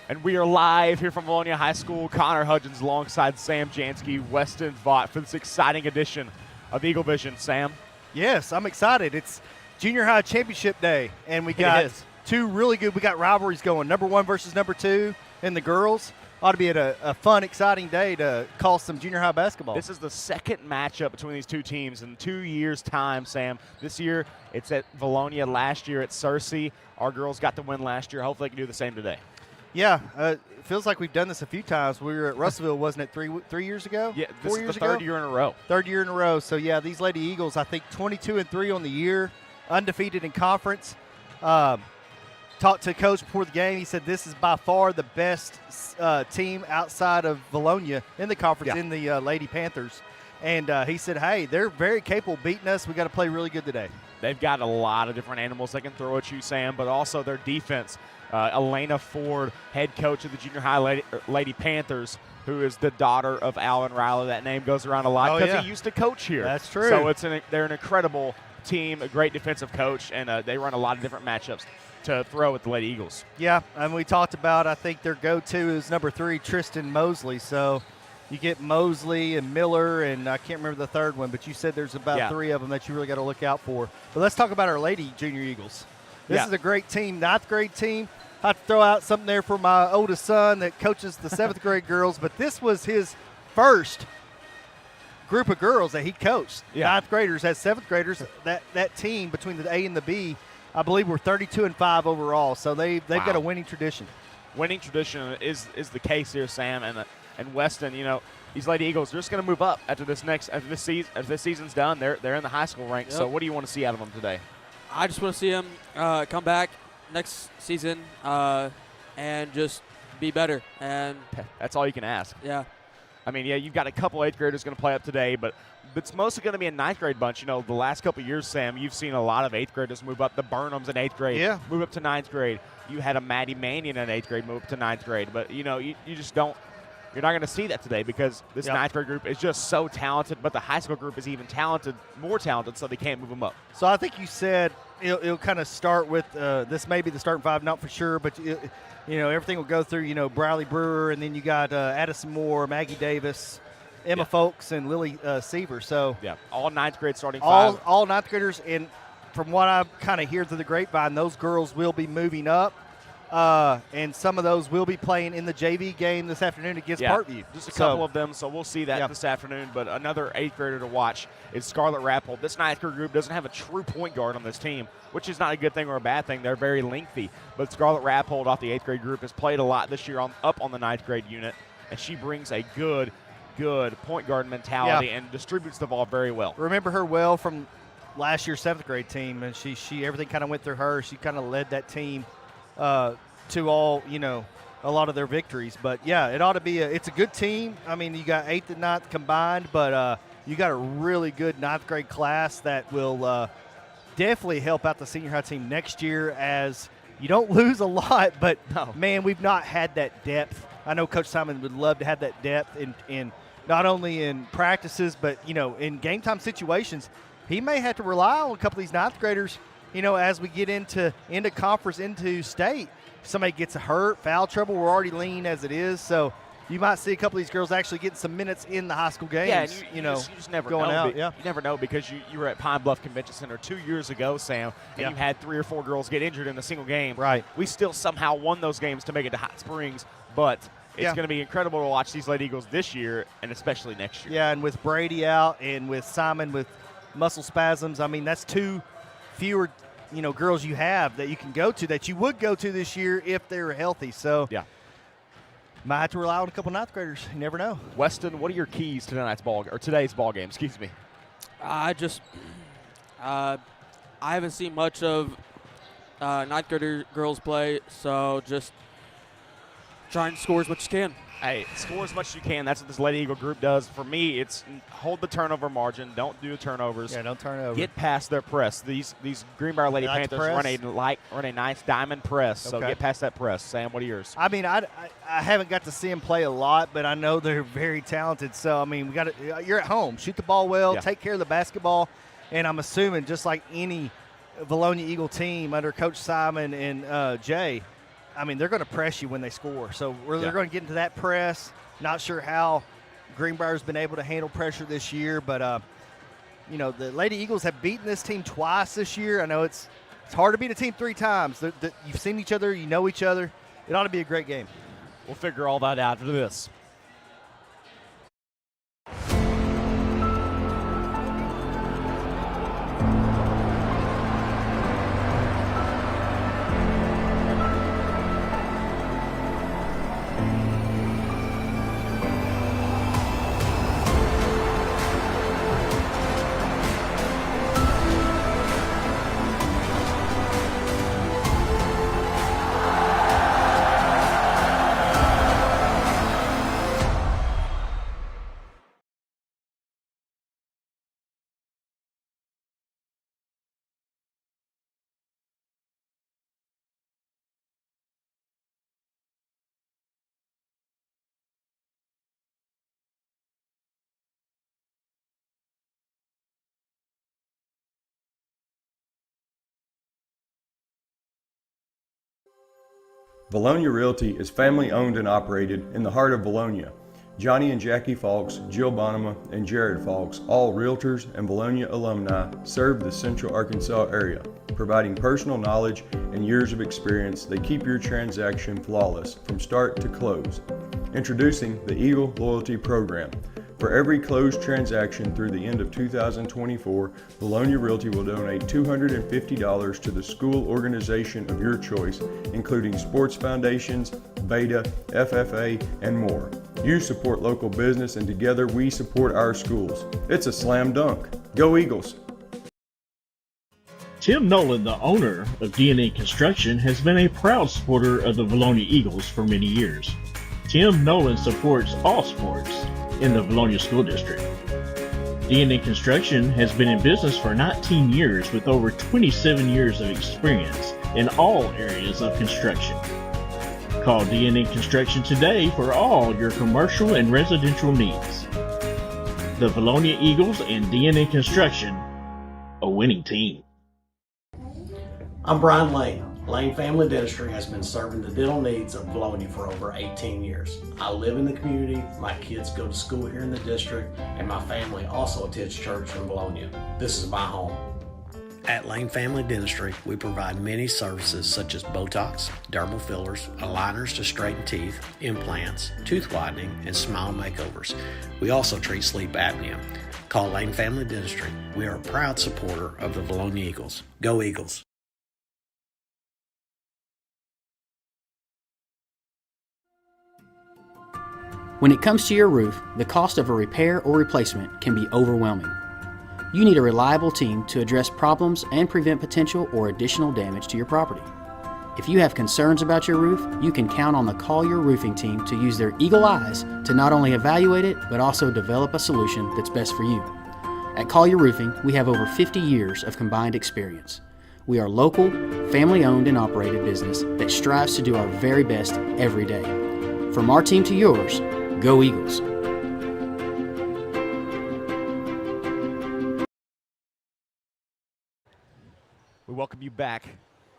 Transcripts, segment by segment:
And we are live here from Vilonia High School. Connor Hudgens alongside Sam Jansky, Weston Vaught for this exciting edition of Eaglevision. Sam? Yes, I'm excited. It's Junior High Championship Day, and we got two really good. We got rivalries going, number 1 versus number 2 in the girls. Ought to be a fun, exciting day to call some junior high basketball. This is the second matchup between these two teams in 2 years' time, Sam. This year, it's at Vilonia. Last year, at Searcy. Our girls got the win last year. Hopefully, they can do the same today. Yeah, it feels like we've done this a few times. We were at Russellville, wasn't it, three years ago? Yeah, this 4 is years the ago? third year in a row. Third year in a row. So, yeah, these Lady Eagles, I think 22-3 on the year, undefeated in conference. Talked to Coach before the game. He said this is by far the best team outside of Vilonia in the conference, in the Lady Panthers. And he said, hey, they're very capable of beating us. We got to play really good today. They've got a lot of different animals they can throw at you, Sam, but also their defense. Elena Ford, head coach of the Junior High Lady Panthers, who is the daughter of Alvin Riley. That name goes around a lot because he used to coach here. That's true. So they're an incredible team, a great defensive coach, and they run a lot of different matchups to throw at the Lady Eagles. Yeah, and we talked about, I think their go-to is number 3, Tristan Mosley. So you get Mosley and Miller, and I can't remember the third one, but you said there's about 3 of them that you really got to look out for. But let's talk about our Lady Junior Eagles. This is a great team, 9th grade team. I have to throw out something there for my oldest son that coaches the 7th grade girls, but this was his first group of girls that he coached. 9th graders as 7th graders. That team between the A and the B, I believe we're 32-5 overall, so they've got a winning tradition. Winning tradition is the case here, Sam, and Weston. You know, these Lady Eagles, they're just going to move up after this season. After this season's done, they're in the high school ranks. So what do you want to see out of them today? I just want to see them come back next season and just be better. And that's all you can ask. Yeah. I mean, you've got a couple 8th graders going to play up today, but it's mostly going to be a 9th grade bunch. You know, the last couple of years, Sam, you've seen a lot of 8th graders move up. The Burnhams in 8th grade move up to 9th grade. You had a Maddie Mannion in 8th grade move up to 9th grade. But, you know, you just don't – you're not going to see that today because this 9th grade group is just so talented, but the high school group is even more talented, so they can't move them up. So I think you said it'll kind of start with this may be the starting 5, not for sure, but – you know, everything will go through, you know, Bradley Brewer, and then you got Addison Moore, Maggie Davis, Emma Folks, and Lily Seaver. So all 9th grade starting 5. All 9th graders, and from what I kind of hear through the grapevine, those girls will be moving up, and some of those will be playing in the JV game this afternoon against Parkview. Just a couple of them, so we'll see that this afternoon. But another 8th grader to watch is Scarlett Rappold. This 9th grade group doesn't have a true point guard on this team, which is not a good thing or a bad thing. They're very lengthy. But Scarlett Rappold off the 8th grade group has played a lot this year up on the 9th grade unit, and she brings a good point guard mentality and distributes the ball very well. Remember her well from last year's 7th grade team, and she everything kind of went through her. She kind of led that team to all, you know, a lot of their victories. But, yeah, it ought to be it's a good team. I mean, you got 8th and 9th combined, but you got a really good 9th grade class that will definitely help out the senior high team next year, as you don't lose a lot, but, man, we've not had that depth. I know Coach Simon would love to have that depth in not only in practices, but, you know, in game time situations. He may have to rely on a couple of these 9th graders, you know, as we get into conference, into state. Somebody gets hurt, foul trouble, we're already lean as it is, so you might see a couple of these girls actually getting some minutes in the high school games. Yeah, and you just never going know. out. You never know, because you were at Pine Bluff Convention Center 2 years ago, Sam, and you had 3 or 4 girls get injured in a single game. Right. We still somehow won those games to make it to Hot Springs, but it's going to be incredible to watch these Lady Eagles this year and especially next year. Yeah, and with Brady out and with Simon with muscle spasms, I mean, that's 2 fewer, you know, girls you have that you can go to that you would go to this year if they were healthy. So might have to rely on a couple 9th graders. You never know. Weston, what are your keys to today's ball game? Excuse me. I haven't seen much of 9th grader girls play, so just try and score as much as you can. Hey, score as much as you can. That's what this Lady Eagle group does. For me, it's hold the turnover margin. Don't do turnovers. Yeah, don't turn over. Get past their press. These Greenbrier Lady Panthers run a nice diamond press, so get past that press. Sam, what are yours? I mean, I haven't got to see them play a lot, but I know they're very talented. So, I mean, you're at home. Shoot the ball well. Take care of the basketball. And I'm assuming just like any Vilonia Eagle team under Coach Simon and Jay, I mean, they're going to press you when they score. So they're going to get into that press. Not sure how Greenbrier's been able to handle pressure this year, but the Lady Eagles have beaten this team twice this year. I know it's hard to beat a team 3 times. You've seen each other, you know each other. It ought to be a great game. We'll figure all that out after this. Vilonia Realty is family owned and operated in the heart of Vilonia. Johnny and Jackie Falks, Jill Bonema, and Jared Falks, all realtors and Vilonia alumni, serve the Central Arkansas area, providing personal knowledge and years of experience that keep your transaction flawless from start to close. Introducing the Eagle Loyalty Program. For every closed transaction through the end of 2024, Vilonia Realty will donate $250 to the school organization of your choice, including sports foundations, Beta, FFA, and more. You support local business, and together we support our schools. It's a slam dunk. Go Eagles! Tim Nolan, the owner of D&N Construction, has been a proud supporter of the Vilonia Eagles for many years. Tim Nolan supports all sports in the Vilonia School District. D&N Construction has been in business for 19 years with over 27 years of experience in all areas of construction. Call D&N Construction today for all your commercial and residential needs. The Vilonia Eagles and D&N Construction, a winning team. I'm Brian Lane. Lane Family Dentistry has been serving the dental needs of Vilonia for over 18 years. I live in the community, my kids go to school here in the district, and my family also attends church in Vilonia. This is my home. At Lane Family Dentistry, we provide many services such as Botox, dermal fillers, aligners to straighten teeth, implants, tooth whitening, and smile makeovers. We also treat sleep apnea. Call Lane Family Dentistry. We are a proud supporter of the Vilonia Eagles. Go Eagles! When it comes to your roof, the cost of a repair or replacement can be overwhelming. You need a reliable team to address problems and prevent potential or additional damage to your property. If you have concerns about your roof, you can count on the Collier Roofing team to use their eagle eyes to not only evaluate it, but also develop a solution that's best for you. At Collier Roofing, we have over 50 years of combined experience. We are local, family-owned and operated business that strives to do our very best every day. From our team to yours, go Eagles! We welcome you back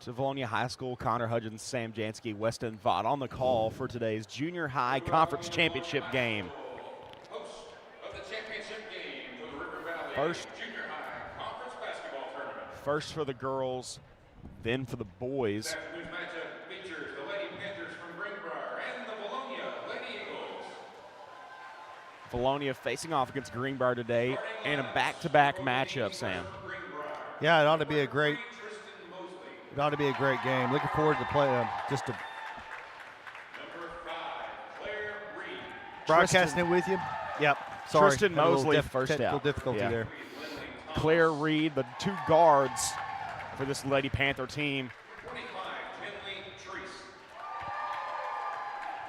to Vilonia High School. Connor Hudgens, Sam Jansky, Weston Vaught on the call for today's Junior High Conference Championship game. Host of the championship game for the River Valley Junior High Conference Basketball Tournament. First for the girls, then for the boys. This afternoon's matchup features the Lady Panthers from Greenbrier and the Vilonia Lady Eagles. Vilonia facing off against Greenbrier today in a back-to-back matchup, Sam. Yeah, it ought to be a great game. Looking forward to play just a broadcasting it with you. Yep. Sorry. Tristan Mosley, first technical out. difficulty there. Claire Reed, the two guards for this Lady Panther team. 25,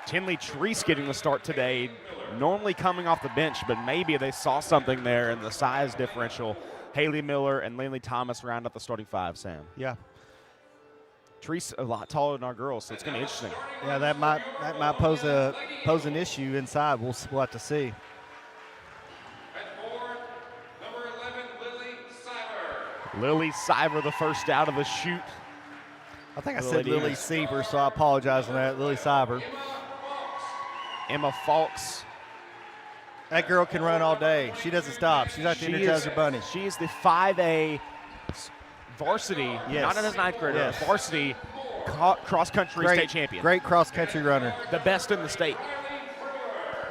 Tinley Treese getting the start today. Normally coming off the bench, but maybe they saw something there in the size differential. Haley Miller and Lanley Thomas round up the starting five, Sam. Yeah. Treese a lot taller than our girls, so it's going to be interesting. Yeah, that might pose an issue inside. We'll have to see. At 4, number 11, Lily Siver. Lily Siver, the first out of the shoot. I think I said Lily Siever, so I apologize on that. Lily Siever. Emma Falks. That girl can run all day. She doesn't stop. She's like the Energizer Bunny. She is the 5A varsity, not as ninth grader, varsity cross-country state champion. Great cross-country runner. The best in the state.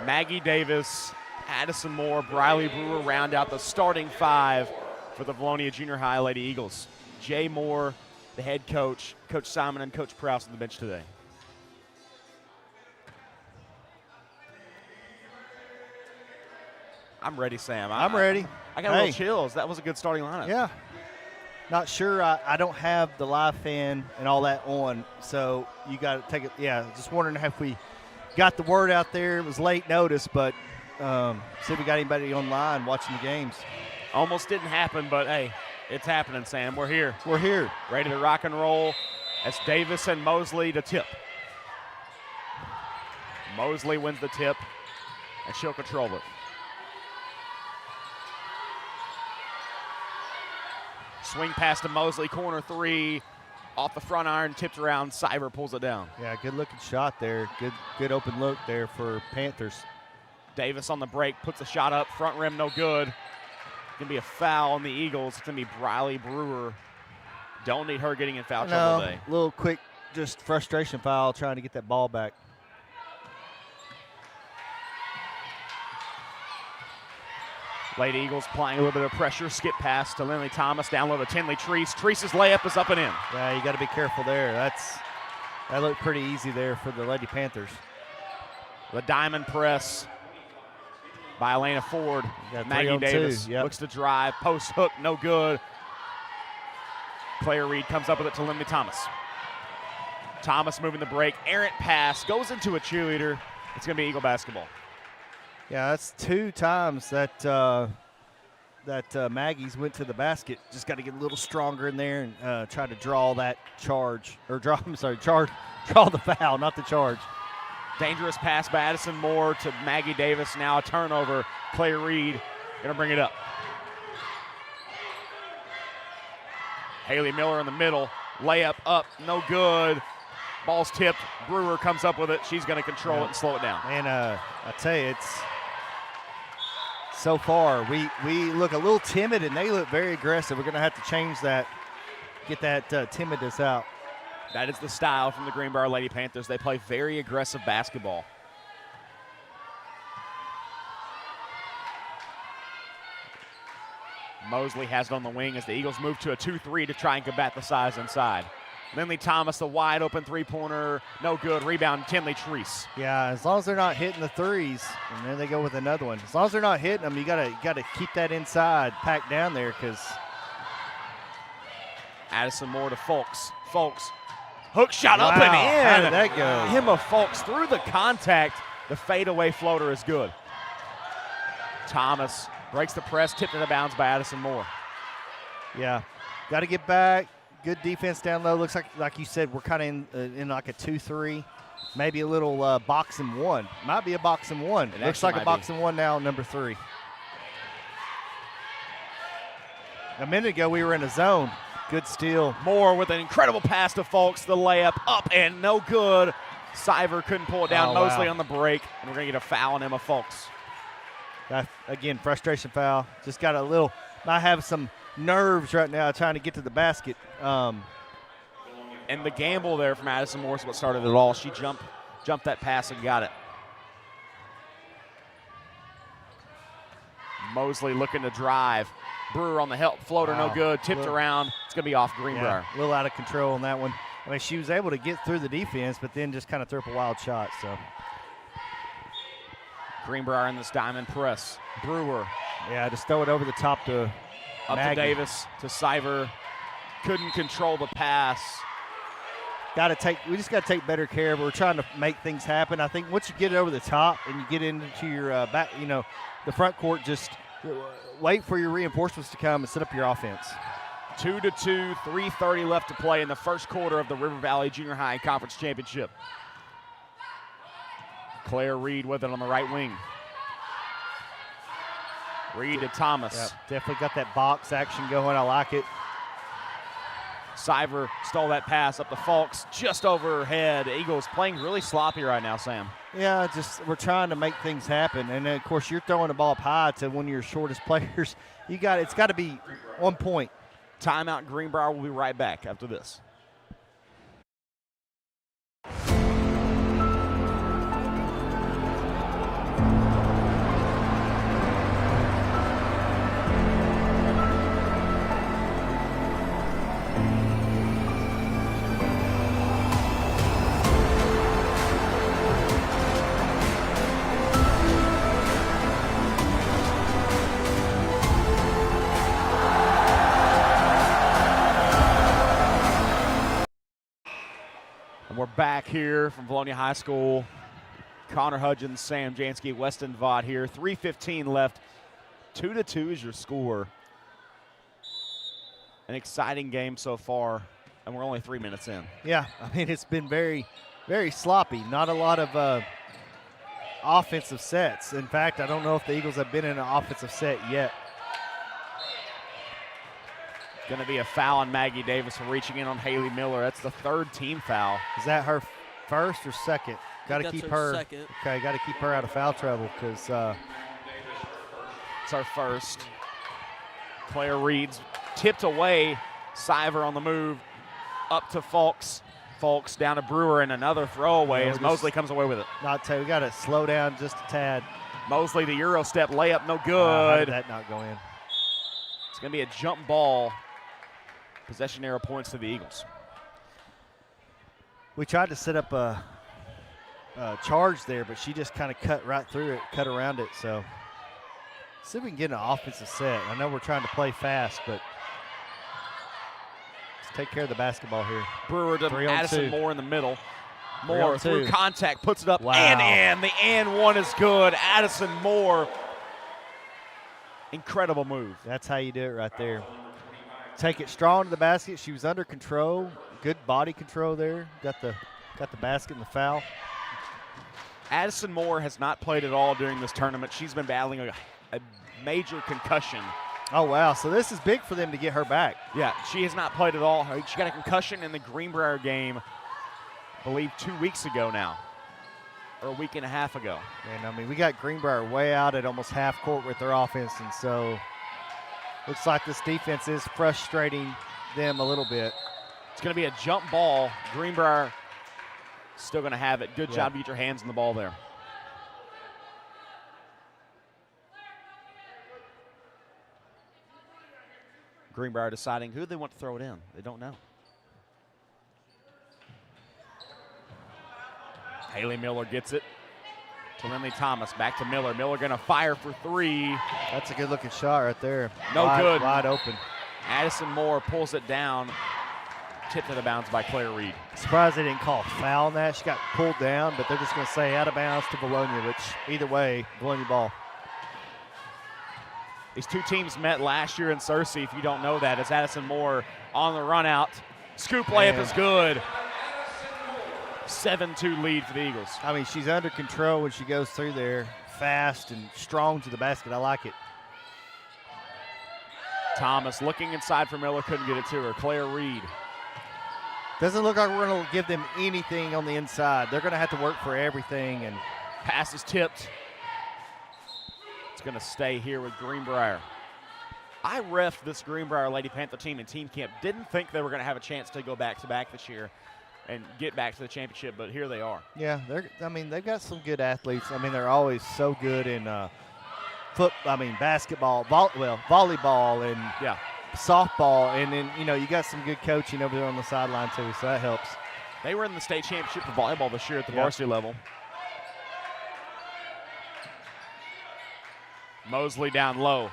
Maggie Davis, Addison Moore, Briley Brewer round out the starting 5 for the Vilonia Junior High Lady Eagles. Jay Moore, the head coach, Coach Simon and Coach Prowse on the bench today. I'm ready, Sam. I'm ready. I got a little chills. That was a good starting lineup. Yeah. Not sure. I don't have the live fan and all that on, so you got to take it. Yeah, just wondering if we got the word out there. It was late notice, but see if we got anybody online watching the games. Almost didn't happen, but, hey, it's happening, Sam. We're here. We're here. Ready to rock and roll. That's Davis and Mosley to tip. Mosley wins the tip, and she'll control it. Swing pass to Mosley, corner 3, off the front iron, tipped around. Siever pulls it down. Yeah, good looking shot there. Good open look there for Panthers. Davis on the break, puts a shot up, front rim, no good. Gonna be a foul on the Eagles. It's gonna be Briley Brewer. Don't need her getting in foul trouble today. A little quick, just frustration foul, trying to get that ball back. Lady Eagles applying a little bit of pressure. Skip pass to Lindley Thomas. Down low to Tinley Treese. Treese's layup is up and in. Yeah, you got to be careful there. That looked pretty easy there for the Lady Panthers. The diamond press by Elena Ford. Maggie Davis looks to drive. Post hook, no good. Claire Reed comes up with it to Lindley Thomas. Thomas moving the break. Errant pass. Goes into a cheerleader. It's going to be Eagle basketball. Yeah, that's 2 times that Maggie's went to the basket. Just got to get a little stronger in there and try to draw that charge, or draw the foul, not the charge. Dangerous pass by Addison Moore to Maggie Davis. Now a turnover. Claire Reed going to bring it up. Haley Miller in the middle. Layup up, no good. Ball's tipped. Brewer comes up with it. She's going to control it and slow it down. And I tell you, it's so far we look a little timid and they look very aggressive. We're going to have to change that, get that timidness out. That is the style from the Greenbrier Lady Panthers. They play very aggressive basketball. Mosley has it on the wing as the Eagles move to a 2-3 to try and combat the size inside. Lindley Thomas, the wide open three-pointer, no good. Rebound, Tinley Treese. Yeah, as long as they're not hitting the threes, and then they go with another one. As long as they're not hitting them, you gotta keep that inside packed down there, because Addison Moore to Folks. Folks, hook shot up and in. How did that go? Emma Folks through the contact. The fadeaway floater is good. Thomas breaks the press, tipped into bounds by Addison Moore. Yeah, got to get back. Good defense down low. Looks like you said, we're kind of in like a 2-3, maybe a little box and one. Might be a box and one. It looks like a box and one now, number 3. A minute ago, we were in a zone. Good steal. Moore with an incredible pass to Folks. The layup up and no good. Siever couldn't pull it down. Mosley on the break, and we're going to get a foul on Emma Folks. Again, frustration foul. Just got a little, might have some nerves right now trying to get to the basket. And the gamble there from Addison Moore is what started it all. She jumped that pass and got it. Mosley looking to drive. Brewer on the help floater, no good. Tipped around. It's going to be off Greenbrier. Yeah, a little out of control on that one. I mean, she was able to get through the defense, but then just kind of threw up a wild shot. So Greenbrier in this diamond press. Brewer. Yeah, just throw it over the top to up Maggie. to Davis, to Siever. Couldn't control the pass. We just got to take better care. We're trying to make things happen. I think once you get it over the top and you get into your back, the front court, just wait for your reinforcements to come and set up your offense. 2-2, 3:30 left to play in the first quarter of the River Valley Junior High Conference Championship. Claire Reed with it on the right wing. Reed to Thomas. Yep, definitely got that box action going. I like it. Siver stole that pass up to Fulks, just over her head. Eagles playing really sloppy right now, Sam. Yeah, just we're trying to make things happen, and then, of course you're throwing the ball up high to one of your shortest players. It's got to be on point. Timeout. Greenbrier will be right back after this. We're back here from Vilonia High School. Connor Hudgens, Sam Jansky, Weston Vaught here. 3:15 left. 2-2 is your score. An exciting game so far, and we're only 3 minutes in. Yeah, I mean, it's been very, very sloppy. Not a lot of offensive sets. In fact, I don't know if the Eagles have been in an offensive set yet. Going to be a foul on Maggie Davis for reaching in on Haley Miller. That's the third team foul. Is that her first or second? Got to keep her. Second. Okay, got to keep her out of foul trouble because it's our first. Claire Reed's tipped away. Siver on the move. Up to Fulks. Fulks down to Brewer, and another throwaway as Mosley comes away with it. We got to slow down just a tad. Mosley, the Euro step layup, no good. How did that not go in? It's going to be a jump ball. Possession arrow points to the Eagles. We tried to set up a charge there, but she just kind of cut right through it, cut around it. So see if we can get an offensive set. I know we're trying to play fast, but let's take care of the basketball here. Brewer to Addison Moore in the middle. Moore through 2. contact, puts it up Wow. and in. The and one is good. Addison Moore. Incredible move. That's how you do it right there. Take it strong to the basket. She was under control. Good body control there. Got the basket and the foul. Addison Moore has not played at all during this tournament. She's been battling a major concussion. Oh, wow. So this is big for them to get her back. Yeah, she has not played at all. She got a concussion in the Greenbrier game, I believe 2 weeks ago now, or a week and a half ago. And, I mean, we got Greenbrier way out at almost half court with their offense, and so looks like this defense is frustrating them a little bit. It's going to be a jump ball. Greenbrier still going to have it. Good job to get your hands on the ball there. Greenbrier deciding who they want to throw it in. They don't know. Haley Miller gets it to Lindley Thomas. Back to Miller. Miller going to fire for 3. That's a good-looking shot right there. Good. Wide open. Addison Moore pulls it down. Tipped out of bounds by Claire Reed. Surprised they didn't call a foul on that. She got pulled down, but they're just going to say out of bounds to Vilonia, which either way, Vilonia ball. These two teams met last year in Searcy, if you don't know that. It's Addison Moore on the run out. Scoop layup is good. 7-2 lead for the Eagles. I mean, she's under control when she goes through there. Fast and strong to the basket. I like it. Thomas looking inside for Miller, couldn't get it to her. Claire Reed. Doesn't look like we're going to give them anything on the inside. They're going to have to work for everything. And pass is tipped. It's going to stay here with Greenbrier. I reffed this Greenbrier Lady Panther team in team camp. Didn't think they were going to have a chance to go back-to-back this year and get back to the championship, but here they are. Yeah, they've got some good athletes. I mean, they're always so good in basketball, volleyball, and softball, and then you got some good coaching over there on the sideline too, so that helps. They were in the state championship for volleyball this year at the varsity level. Mosley down low.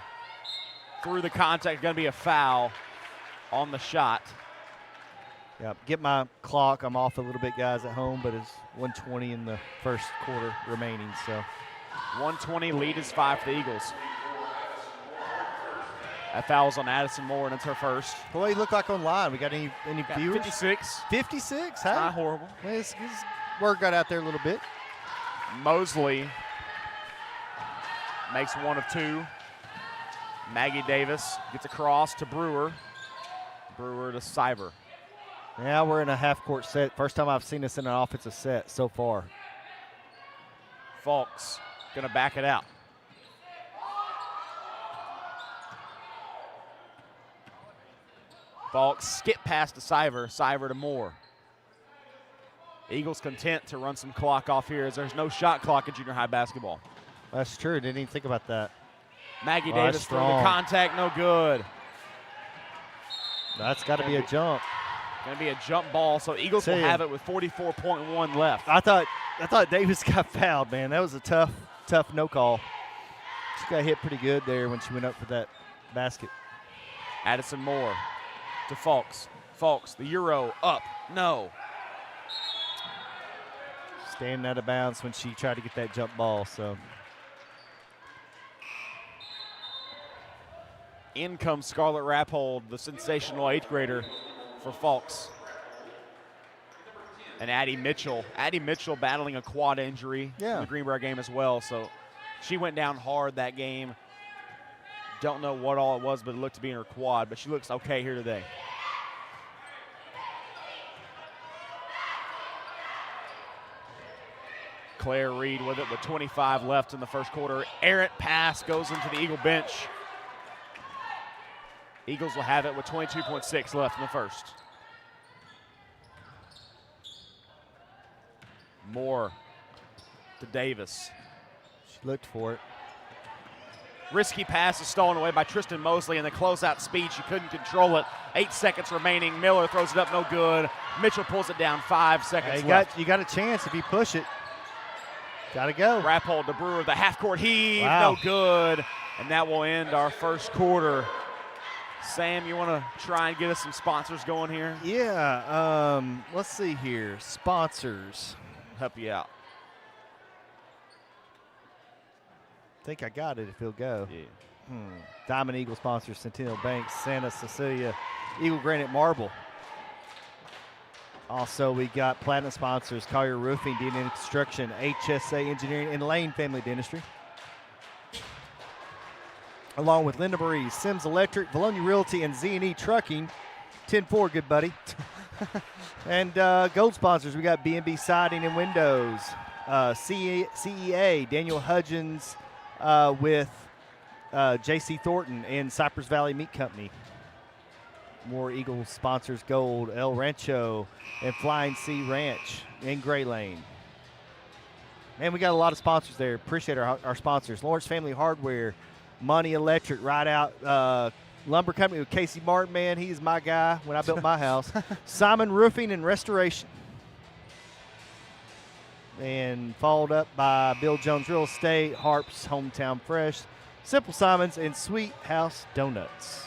Through the contact, going to be a foul on the shot. Yeah, get my clock. I'm off a little bit, guys, at home, but it's 1:20 in the first quarter remaining. So 1:20, lead is 5 for the Eagles. That foul's on Addison Moore, and it's her first. What do you look like online? We got any viewers? 56. 56? Huh? Not horrible. His word got out there a little bit. Mosley makes 1 of 2. Maggie Davis gets across to Brewer. Brewer to Siver. Now we're in a half-court set. First time I've seen us in an offensive set so far. Falks going to back it out. Falks skip past to Siver to Moore. Eagles content to run some clock off here as there's no shot clock in junior high basketball. That's true. Didn't even think about that. Maggie That's Davis through the strong. contact, no good. That's got to be a jump. Going to be a jump ball, so Eagles will Tell you. have it with 44.1 left. I thought Davis got fouled, man. That was a tough no call. She got hit pretty good there when she went up for that basket. Addison Moore to Falks. Falks, the Euro, up, no. Standing out of bounds when she tried to get that jump ball, so. In comes Scarlett Rappold, the sensational 8th grader for Falks. And Addie Mitchell. Addie Mitchell battling a quad injury in the Greenbrier game as well, so she went down hard that game. Don't know what all it was, but it looked to be in her quad, but she looks okay here today. Claire Reed with it with 25 left in the first quarter. Errant pass goes into the Eagle bench. Eagles will have it with 22.6 left in the first. Moore to Davis. She looked for it. Risky pass is stolen away by Tristan Mosley in the closeout speed. She couldn't control it. 8 seconds remaining. Miller throws it up, no good. Mitchell pulls it down, 5 seconds left. You got a chance if you push it. Got to go. Rappold to Brewer, the half-court heave, Wow. no good. And that will end our first quarter. Sam, you want to try and get us some sponsors going here? Yeah, let's see here. Sponsors. Help you out. I think I got it if he'll go. Yeah. Diamond Eagle sponsors, Centennial Bank, Santa Cecilia, Eagle Granite Marble. Also, we got platinum sponsors, Collier Roofing, DNA Construction, HSA Engineering, and Lane Family Dentistry. Along with Linda Marie, Sims Electric, Vilonia Realty, and Z&E Trucking. 10-4, good buddy. And gold sponsors, we got B&B Siding and Windows, CEA, Daniel Hudgens with J.C. Thornton, and Cypress Valley Meat Company. More Eagle sponsors, gold, El Rancho, and Flying Sea Ranch in Gray Lane. Man, we got a lot of sponsors there. Appreciate our sponsors. Lawrence Family Hardware, Money Electric, Ride Out Lumber Company with Casey Martin, man. He's my guy when I built my house. Simon Roofing and Restoration. And followed up by Bill Jones Real Estate, Harp's Hometown Fresh, Simple Simons, and Sweet House Donuts.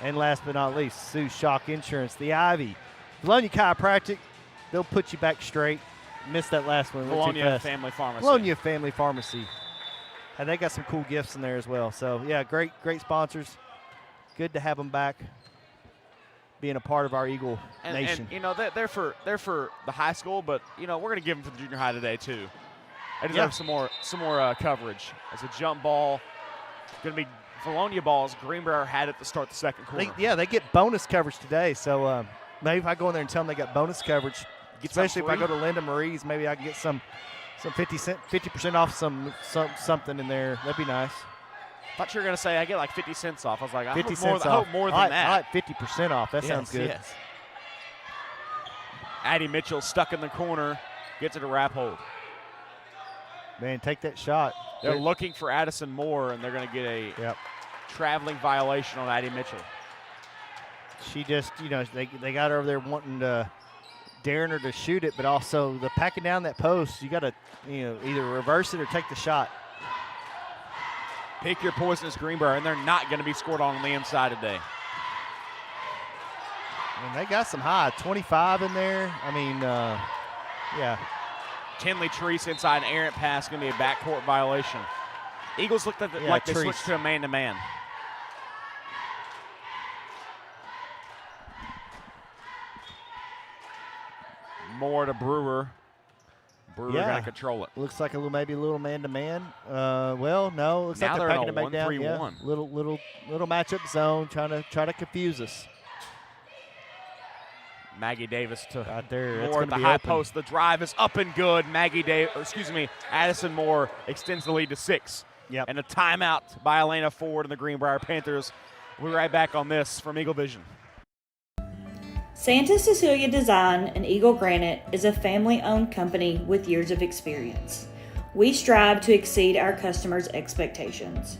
And last but not least, Sue Shock Insurance, The Ivy, Vilonia Chiropractic. They'll put you back straight. Missed that last one. Vilonia Family Pharmacy. Vilonia Family Pharmacy. And they got some cool gifts in there as well. So, yeah, great sponsors. Good to have them back, being a part of our Eagle Nation. And, you know, they're for the high school, but, you know, we're going to give them for the junior high today, too. They deserve some more coverage. As a jump ball, going to be Vilonia balls. Greenbrier had it to start the second quarter. They get bonus coverage today. So, maybe if I go in there and tell them they got bonus coverage, especially if I go to Linda Marie's, maybe I can get some 50% off something in there. That'd be nice. Thought you were going to say I get like 50 cents off. I was like, I 50 hope cents I off. hope more than that. I like 50% off. That sounds good. Yes. Addie Mitchell stuck in the corner, gets it to Rappold. Man, take that shot. They're looking for Addison Moore, and they're going to get a traveling violation on Addie Mitchell. She just, you know, they got her over there wanting to, daring her to shoot it, but also the packing down that post, you got to, you know, either reverse it or take the shot. Pick your poisonous Greenbrier, and they're not going to be scored on the inside today. And they got some high, 25 in there. I mean, yeah. Tinley Treese inside an errant pass, going to be a backcourt violation. Eagles looked like they switched to a man-to-man. More to Brewer. Brewer going to control it. Looks like maybe a little man-to-man. Well, no. Looks now like they're packing it back down. 1-3-1. Little matchup zone, trying to confuse us. Maggie Davis to Out there, Moore at the high post. The drive is up and good. Addison Moore extends the lead to 6. Yep. And a timeout by Elena Ford and the Greenbrier Panthers. We'll be right back on this from Eaglevision. Santa Cecilia Design and Eagle Granite is a family-owned company with years of experience. We strive to exceed our customers' expectations.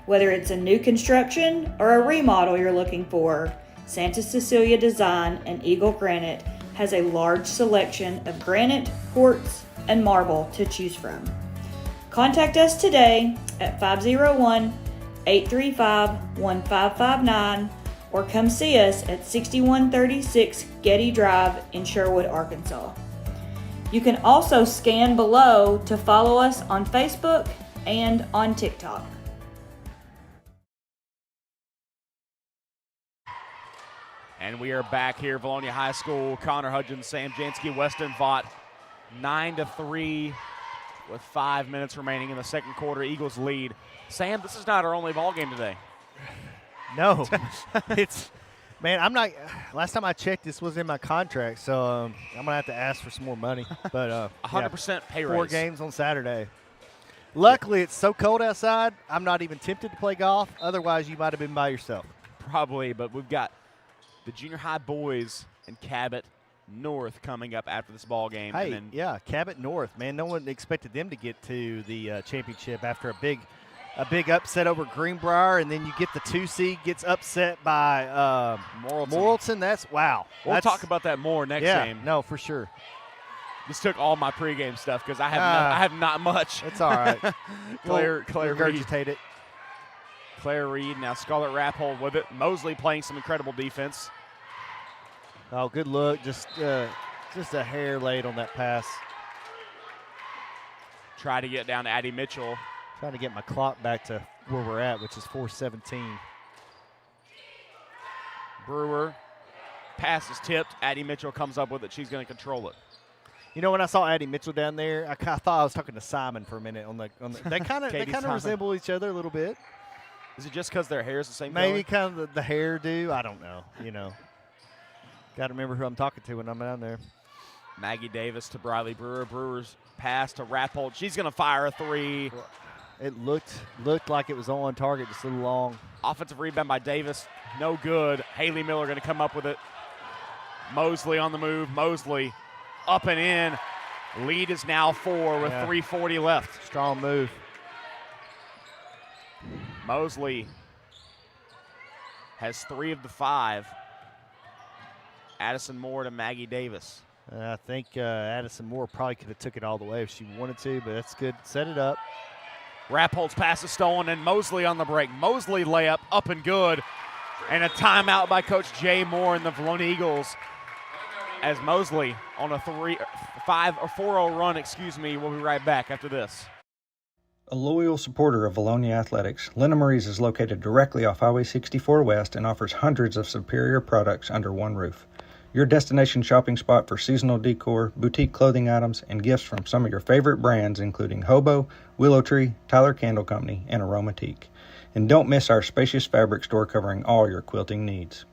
Whether it's a new construction or a remodel you're looking for, Santa Cecilia Design and Eagle Granite has a large selection of granite, quartz, and marble to choose from. Contact us today at 501-835-1559 or come see us at 6136 Getty Drive in Sherwood, Arkansas. You can also scan below to follow us on Facebook and on TikTok. And we are back here, Vilonia High School. Connor Hudgens, Sam Jansky, Weston Vaught, 9-3 with 5 minutes remaining in the second quarter. Eagles lead. Sam, this is not our only ball game today. No, man, I'm not. Last time I checked, this was in my contract, so I'm gonna have to ask for some more money. But 100% pay raise. 4 games on Saturday. Luckily, it's so cold outside. I'm not even tempted to play golf. Otherwise, you might have been by yourself. Probably, but we've got the junior high boys and Cabot North coming up after this ball game. Hey, and then yeah, Cabot North, man. No one expected them to get to the championship after a big upset over Greenbrier, and then you get the 2 seed gets upset by Morrilton. That's wow. We'll talk about that more next game. No, for sure. Just took all my pregame stuff because I have not much. It's all right. Claire regurgitate it. Claire Reed, now Scarlett Rappold with it. Mosley playing some incredible defense. Oh, good look. Just a hair late on that pass. Try to get down to Addie Mitchell. Trying to get my clock back to where we're at, which is 4:17. Brewer. Pass is tipped. Addie Mitchell comes up with it. She's going to control it. You know, when I saw Addie Mitchell down there, I thought I was talking to Simon for a minute. They kind of resemble each other a little bit. Is it just because their hair is the same Maybe color? kind of the hairdo. I don't know. Got to remember who I'm talking to when I'm down there. Maggie Davis to Briley Brewer. Brewer's pass to Rappold. She's going to fire a 3. It looked like it was on target, just a little long. Offensive rebound by Davis. No good. Haley Miller going to come up with it. Mosley on the move. Mosley up and in. Lead is now 4 with 3:40 left. Strong move. Mosley has 3 of the 5. Addison Moore to Maggie Davis. I think Addison Moore probably could have took it all the way if she wanted to, but that's good. Set it up. Rappold's pass is stolen, and Mosley on the break. Mosley layup up and good. And a timeout by Coach Jay Moore and the Vilonia Eagles as Mosley on a 4-0 run, We'll be right back after this. A loyal supporter of Vilonia Athletics, Linda Marie's is located directly off Highway 64 West and offers hundreds of superior products under one roof. Your destination shopping spot for seasonal decor, boutique clothing items, and gifts from some of your favorite brands including Hobo, Willow Tree, Tyler Candle Company, and Aromatique. And don't miss our spacious fabric store covering all your quilting needs.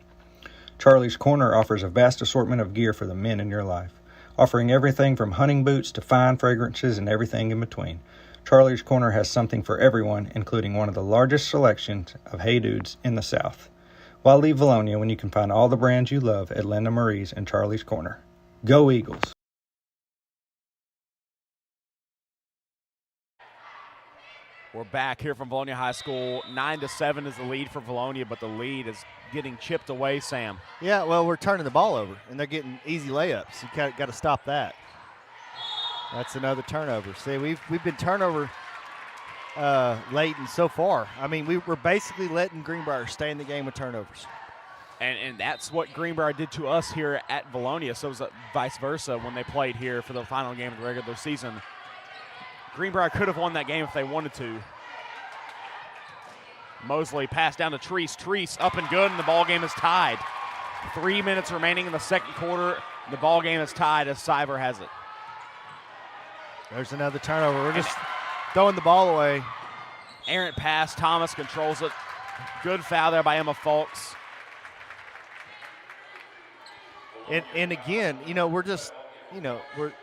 Charlie's Corner offers a vast assortment of gear for the men in your life, offering everything from hunting boots to fine fragrances and everything in between. Charlie's Corner has something for everyone, including one of the largest selections of Hey Dudes in the South. Why leave Vilonia when you can find all the brands you love at Linda Marie's and Charlie's Corner? Go Eagles! We're back here from Vilonia High School. 9-7 is the lead for Vilonia, but the lead is getting chipped away, Sam. Yeah, well, we're turning the ball over, and they're getting easy layups. You got to stop that. That's another turnover. See, we've been turnover laden so far. I mean, we're basically letting Greenbrier stay in the game with turnovers. And that's what Greenbrier did to us here at Vilonia. So it was vice versa when they played here for the final game of the regular season. Greenbrier could have won that game if they wanted to. Mosley passed down to Treese. Treese up and good, and the ball game is tied. 3 minutes remaining in the second quarter. The ball game is tied as Cyber has it. There's another turnover. We're just throwing the ball away. Errant pass. Thomas controls it. Good foul there by Emma Fulks. And again, we're just, we're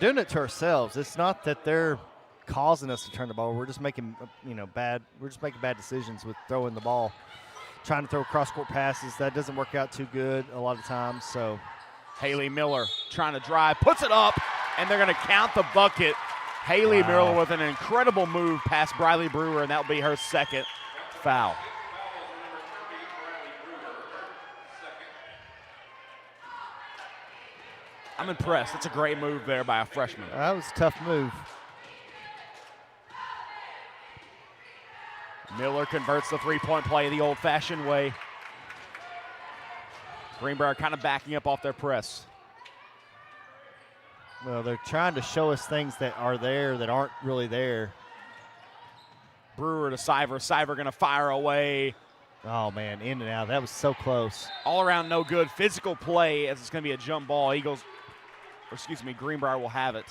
doing it to ourselves. It's not that they're causing us to turn the ball. We're just making, bad decisions with throwing the ball. Trying to throw cross-court passes, that doesn't work out too good a lot of times. So Haley Miller trying to drive, puts it up, and they're going to count the bucket. Haley Miller with an incredible move past Briley Brewer, and that'll be her second foul. I'm impressed. It's a great move there by a freshman. That was a tough move. Miller converts the three-point play the old-fashioned way. Greenbrier kind of backing up off their press. Well, they're trying to show us things that are there that aren't really there. Brewer to Siver. Siver going to fire away. Oh, man, in and out. That was so close. All around no good. Physical play as it's going to be a jump ball. Greenbrier will have it.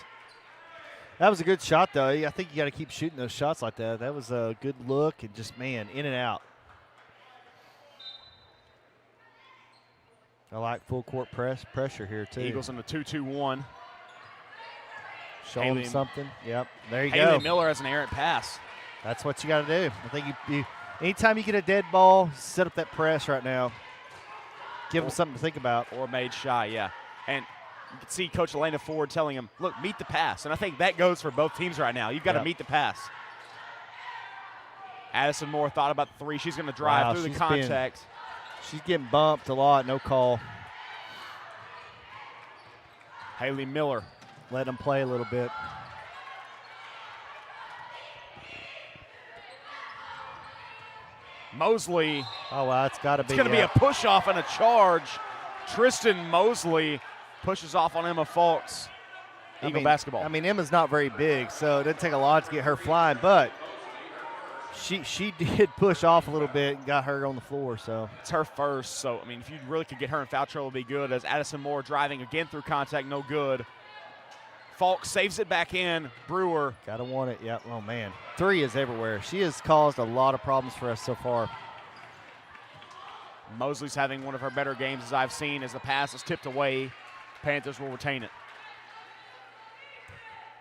That was a good shot, though. I think you got to keep shooting those shots like that. That was a good look and just, man, in and out. I like full court pressure here, too. Eagles in the 2-2-1. Show them something. Yep, there you go. Haley Miller has an errant pass. That's what you got to do. I think you anytime you get a dead ball, set up that press right now. Give them something to think about. Or made shy, yeah. And you can see Coach Elena Ford telling him, look, meet the pass. And I think that goes for both teams right now. You've got to meet the pass. Addison Moore thought about the three. She's going to drive through the contact. She's getting bumped a lot, no call. Haley Miller. Let them play a little bit. Mosley. Oh, wow, it's got to be. It's going to be a push-off and a charge. Tristan Mosley pushes off on Emma Fultz. Eagle basketball. I mean, Emma's not very big, so it doesn't take a lot to get her flying, but she did push off a little bit and got her on the floor. So it's her first. So, I mean, if you really could get her in foul trouble, it would be good. As Addison Moore driving again through contact, no good. Falk saves it back in. Brewer. Gotta want it. Yep. Oh, man. Three is everywhere. She has caused a lot of problems for us so far. Mosley's having one of her better games as I've seen as the pass is tipped away. Panthers will retain it.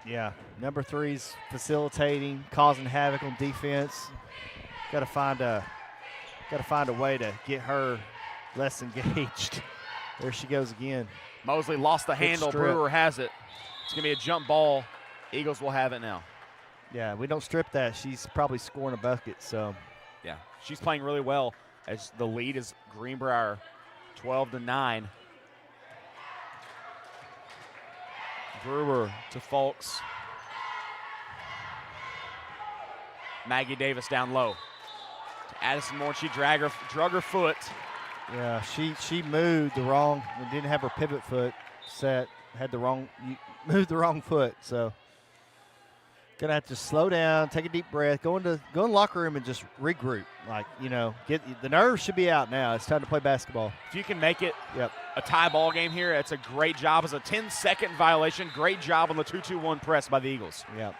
Yeah. Number three's facilitating, causing havoc on defense. Gotta find a way to get her less engaged. There she goes again. Mosley lost the handle. Brewer has it. It's going to be a jump ball. Eagles will have it now. Yeah, we don't strip that. She's probably scoring a bucket. So, yeah, she's playing really well as the lead is Greenbrier 12-9. Brewer to Fultz. Maggie Davis down low. To Addison Moore, she drug her foot. Yeah, she moved the wrong, didn't have her pivot foot set, moved the wrong foot, so gonna have to slow down, take a deep breath, go in the locker room and just regroup. Like, get the nerves should be out now. It's time to play basketball. If you can make it a tie ball game here, it's a great job. It's a 10-second violation. Great job on the 2-2-1 press by the Eagles. Yeah.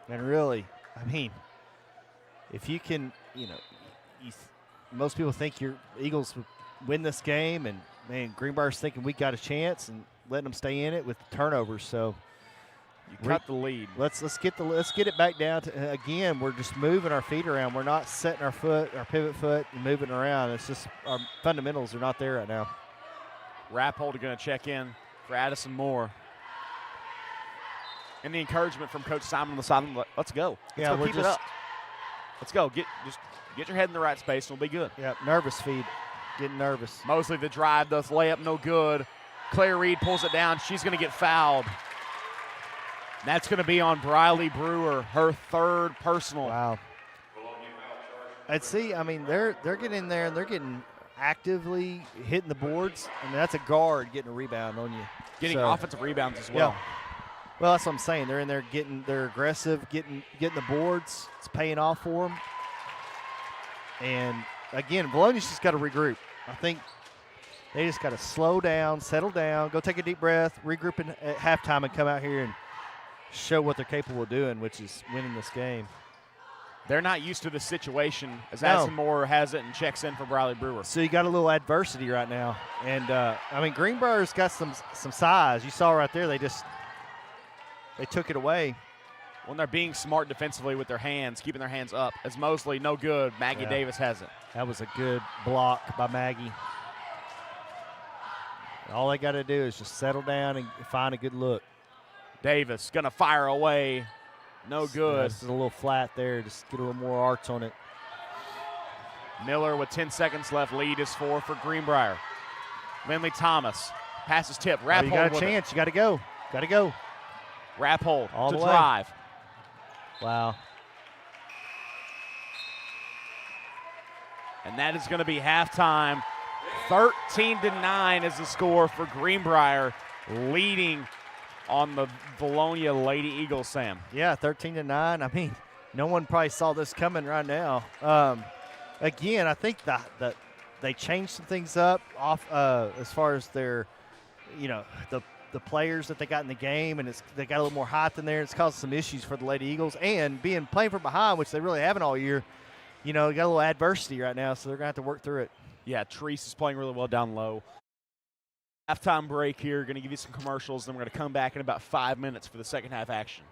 And really, I mean, if you can, most people think your Eagles would win this game, and man, Greenbrier's thinking we got a chance and letting them stay in it with turnovers. So you cut the lead. Let's get it back down to again. We're just moving our feet around. We're not setting our pivot foot, and moving around. It's just our fundamentals are not there right now. Rappold going to check in for Addison Moore. And the encouragement from Coach Simon on the sideline. Let's go. Let's go keep it up. Let's go. Get your head in the right space, and we'll be good. Yeah, nervous feed. Getting nervous. Mosley the drive, does layup, no good. Claire Reed pulls it down. She's going to get fouled. That's going to be on Briley Brewer, her third personal. Wow. I'd see. I mean, they're getting in there and they're getting actively hitting the boards. I mean, that's a guard getting a rebound on you. Getting offensive rebounds as well. Yeah. Well, that's what I'm saying. They're in there they're aggressive, getting the boards. It's paying off for them. And again, Vilonia's just got to regroup. I think they just got to slow down, settle down, go take a deep breath, regroup at halftime, and come out here and show what they're capable of doing, which is winning this game. They're not used to the situation as Addison Moore has it and checks in for Briley Brewer. So you got a little adversity right now. And, Greenbrier's got some size. You saw right there, they took it away. When they're being smart defensively with their hands, keeping their hands up, it's mostly no good. Maggie Davis has it. That was a good block by Maggie. All they got to do is just settle down and find a good look. Davis going to fire away. No good. It's a little flat there. Just get a little more arch on it. Miller with 10 seconds left. Lead is 4 for Greenbrier. Lindley Thomas. Passes tip. Rap you hold got a chance. You got to go. Got to go. Rap hold all to the drive. Way. Wow. And that is going to be halftime. 13-9 is the score for Greenbrier, leading on the Vilonia Lady Eagles, Sam. Yeah, 13-9. No one probably saw this coming right now. Again, I think that they changed some things up off as far as their, the players that they got in the game, and they got a little more height in there. It's caused some issues for the Lady Eagles, and playing from behind, which they really haven't all year. Got a little adversity right now, so they're going to have to work through it. Yeah, Treese is playing really well down low. Halftime break here. Going to give you some commercials, then we're going to come back in about 5 minutes for the second half action.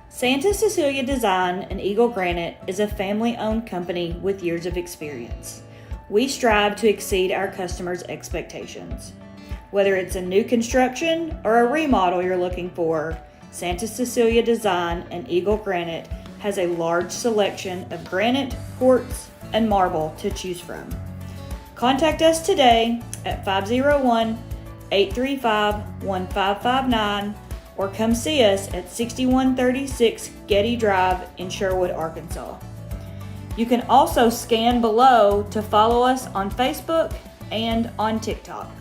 Santa Cecilia Design and Eagle Granite is a family-owned company with years of experience. We strive to exceed our customers' expectations. Whether it's a new construction or a remodel you're looking for, Santa Cecilia Design and Eagle Granite has a large selection of granite, quartz, and marble to choose from. Contact us today at 501-835-1559 or come see us at 6136 Getty Drive in Sherwood, Arkansas. You can also scan below to follow us on Facebook and on TikTok.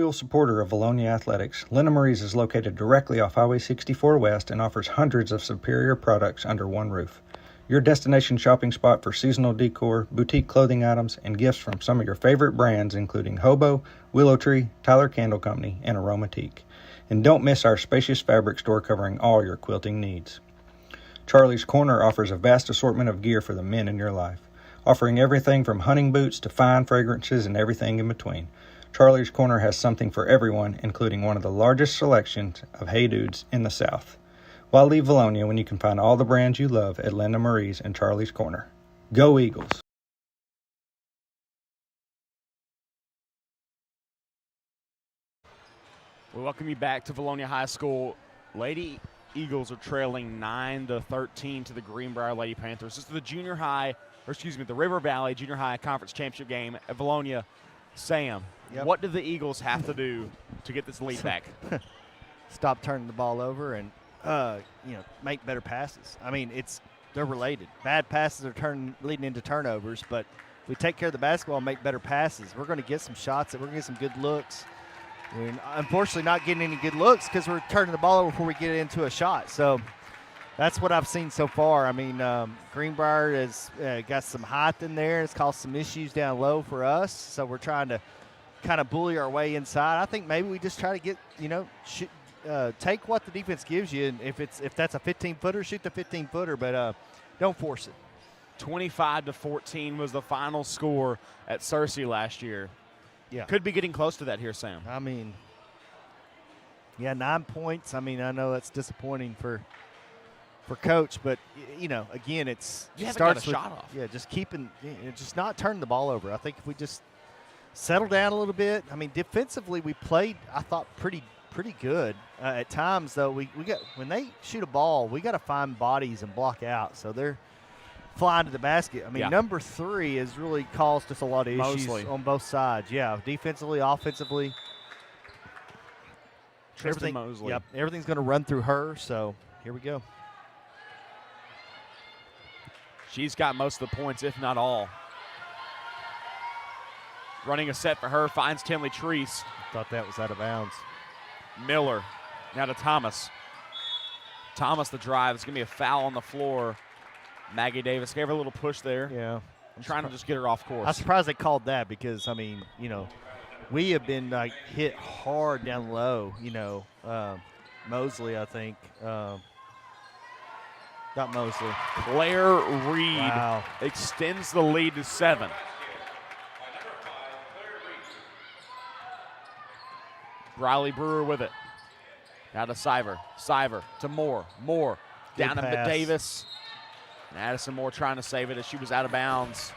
loyal supporter of Vilonia Athletics, Lena Marie's is located directly off Highway 64 West and offers hundreds of superior products under one roof. Your destination shopping spot for seasonal decor, boutique clothing items, and gifts from some of your favorite brands including Hobo, Willow Tree, Tyler Candle Company, and Aromatique. And don't miss our spacious fabric store covering all your quilting needs. Charlie's Corner offers a vast assortment of gear for the men in your life, offering everything from hunting boots to fine fragrances and everything in between. Charlie's Corner has something for everyone, including one of the largest selections of Hey Dudes in the South. Why leave Vilonia when you can find all the brands you love at Linda Marie's and Charlie's Corner? Go Eagles! We welcome you back to Vilonia High School. Lady Eagles are trailing 9-13 to the Greenbrier Lady Panthers. This is the River Valley Junior High Conference Championship game at Vilonia. Sam, what do the Eagles have to do to get this lead back? Stop turning the ball over and make better passes. I mean, they're related. Bad passes are leading into turnovers, but if we take care of the basketball and make better passes, we're going to get some shots. We're going to get some good looks. We're unfortunately not getting any good looks because we're turning the ball over before we get into a shot. So that's what I've seen so far. I mean, Greenbrier has got some height in there. It's caused some issues down low for us. So we're trying to kind of bully our way inside. I think maybe we just try to get, take what the defense gives you, and if that's a 15-footer, shoot the 15-footer, but don't force it. 25-14 was the final score at Searcy last year. Yeah. Could be getting close to that here, Sam. I mean, 9 points. I mean, I know that's disappointing for Coach, but again, you haven't got a shot off. Yeah, just not turning the ball over. I think if we just settle down a little bit. I mean, defensively we played, I thought, pretty good. At times, though, we got when they shoot a ball, we got to find bodies and block out. So they're flying to the basket. I mean, number 3 has really caused us a lot of issues on both sides. Yeah, defensively, offensively. Tristan Mosley. Yep, everything's going to run through her, so here we go. She's got most of the points, if not all. Running a set for her, finds Tinley Treese. Thought that was out of bounds. Miller, now to Thomas. Thomas the drive. It's going to be a foul on the floor. Maggie Davis gave her a little push there. Yeah. I'm trying to just get her off course. I'm surprised they called that because, I mean, we have been hit hard down low. Mosley, I think. Not Mosley. Claire Reed extends the lead to 7. Riley Brewer with it. Now to Siver. Siver to Moore. Moore down to Davis. And Addison Moore trying to save it as she was out of bounds.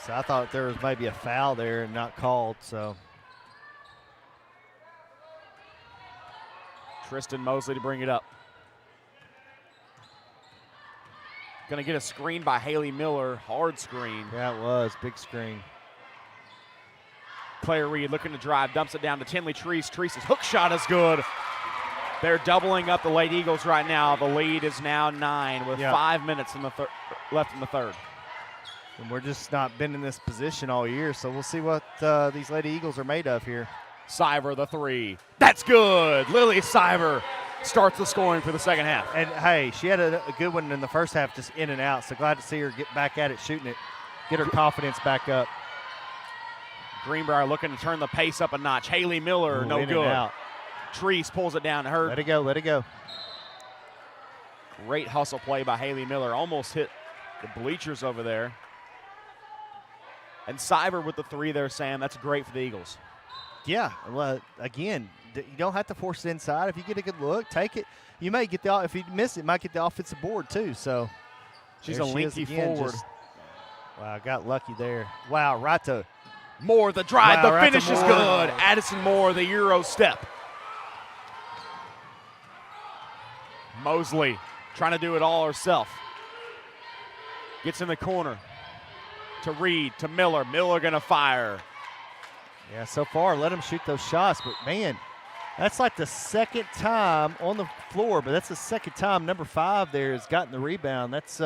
So I thought there was maybe a foul there and not called. So Tristan Mosley to bring it up. Going to get a screen by Haley Miller. Hard screen. Yeah, it was. Big screen. Claire Reed looking to drive. Dumps it down to Tinley Treese. Treese's hook shot is good. They're doubling up the Lady Eagles right now. The lead is now 9 with 5 minutes left in the third. And we're just not been in this position all year, so we'll see what these Lady Eagles are made of here. Siver the 3. That's good. Lily Siver starts the scoring for the second half. And, hey, she had a good one in the first half, just in and out, so glad to see her get back at it, shooting it, get her confidence back up. Greenbrier looking to turn the pace up a notch. Haley Miller, no good. Treese pulls it down to her. Let it go, let it go. Great hustle play by Haley Miller. Almost hit the bleachers over there. And Siver with the 3 there, Sam. That's great for the Eagles. Yeah, well, again, you don't have to force it inside. If you get a good look, take it. You may get if you miss it, might get the offensive board too. So she's a lengthy forward. Wow, got lucky there. Wow, right to Moore, the drive, the finish is good. Addison Moore, the Euro step. Mosley trying to do it all herself. Gets in the corner to Reed, to Miller. Miller going to fire. Yeah, so far, let him shoot those shots. But, man, that's like the second time on the floor, but that's the second time number 5 there has gotten the rebound. That's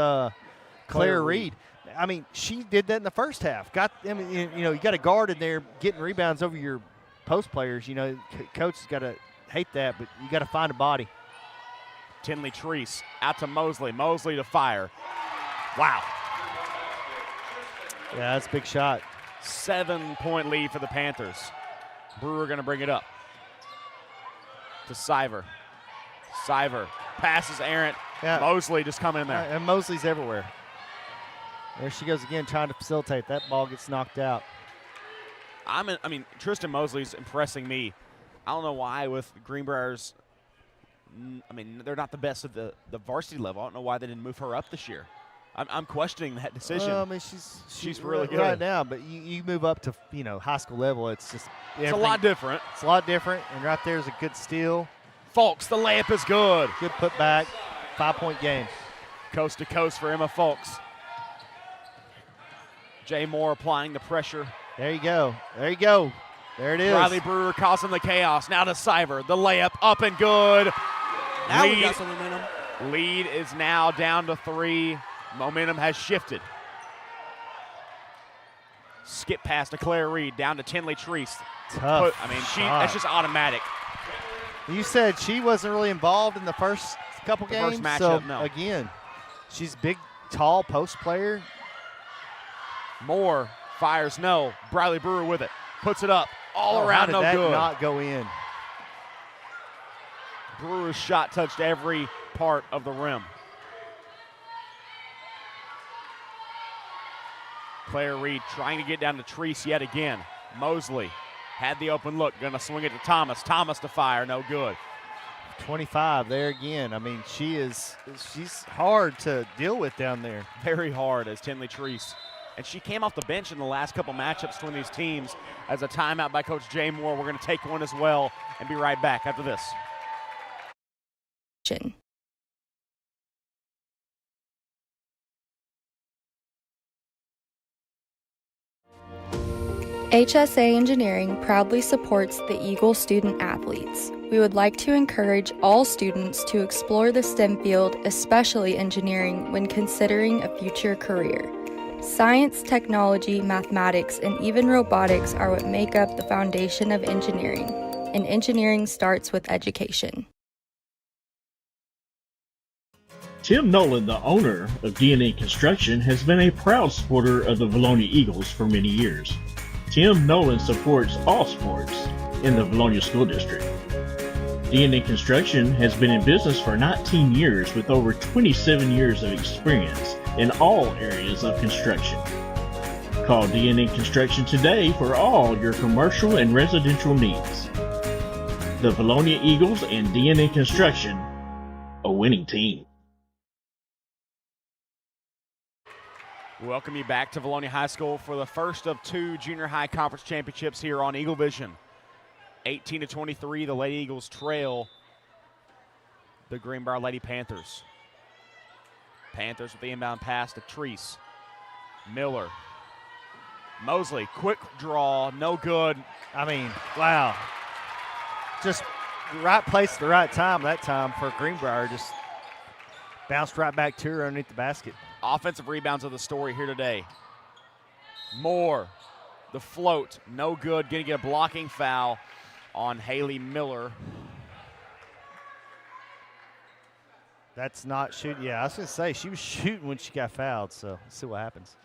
Claire Reed. I mean, she did that in the first half. You got a guard in there getting rebounds over your post players, you know, coach has got to hate that, but you got to find a body. Tinley Treese out to Mosley. Mosley to fire. Wow. Yeah, that's a big shot. 7-point lead for the Panthers. Brewer going to bring it up to Siver. Siver passes errant. Yeah. Mosley just coming in there. And Mosley's everywhere. There she goes again, trying to facilitate. That ball gets knocked out. I mean, Tristan Mosley's impressing me. I don't know why with Greenbrier's. I mean, they're not the best at the varsity level. I don't know why they didn't move her up this year. I'm questioning that decision. Well, I mean, she's really good right now, but you move up to, you know, high school level, it's just it's a lot different. It's a lot different, and right there's a good steal. Folks, the layup is good. Good putback, 5-point game. Coast to coast for Emma Folks. Jay Moore applying the pressure. There you go. There you go. There it is. Riley Brewer causing the chaos. Now to Siver. The layup up and good. Now we got some momentum. Lead is now down to 3. Momentum has shifted. Skip pass to Claire Reed. Down to Tinley Treese. Tough. That's just automatic. You said she wasn't really involved in the first couple games. First matchup, so no. Again, she's big, tall post player. Moore fires no. Briley Brewer with it. Puts it up. All how around, did no that good. not go in? Brewer's shot touched every part of the rim. Claire Reed trying to get down to Treese yet again. Mosley had the open look. Going to swing it to Thomas. Thomas to fire. No good. 25 there again. I mean, she's hard to deal with down there. Very hard as Tinley Treese. And she came off the bench in the last couple matchups between these teams as a timeout by Coach Jay Moore. We're going to take one as well and be right back after this. HSA Engineering proudly supports the Eagle student athletes. We would like to encourage all students to explore the STEM field, especially engineering, when considering a future career. Science, technology, mathematics, and even robotics are what make up the foundation of engineering, and engineering starts with education. Tim Nolan, the owner of DNA Construction, has been a proud supporter of the Vilonia Eagles for many years. Tim Nolan supports all sports in the Vilonia School District. DNA Construction has been in business for 19 years with over 27 years of experience in all areas of construction. Call DNA Construction today for all your commercial and residential needs. The Vilonia Eagles and DNA Construction, a winning team. Welcome you back to Vilonia High School for the first of 2 junior high conference championships here on Eaglevision. 18-23, the Lady Eagles trail the Greenbrier Lady Panthers. Panthers with the inbound pass to Treese. Miller. Mosley, quick draw, no good. I mean, wow. Just the right place at the right time that time for Greenbrier. Just bounced right back to her underneath the basket. Offensive rebounds of the story here today. Moore, the float, no good. Going to get a blocking foul on Haley Miller. That's not shooting. Yeah, I was going to say, she was shooting when she got fouled, so let's see what happens.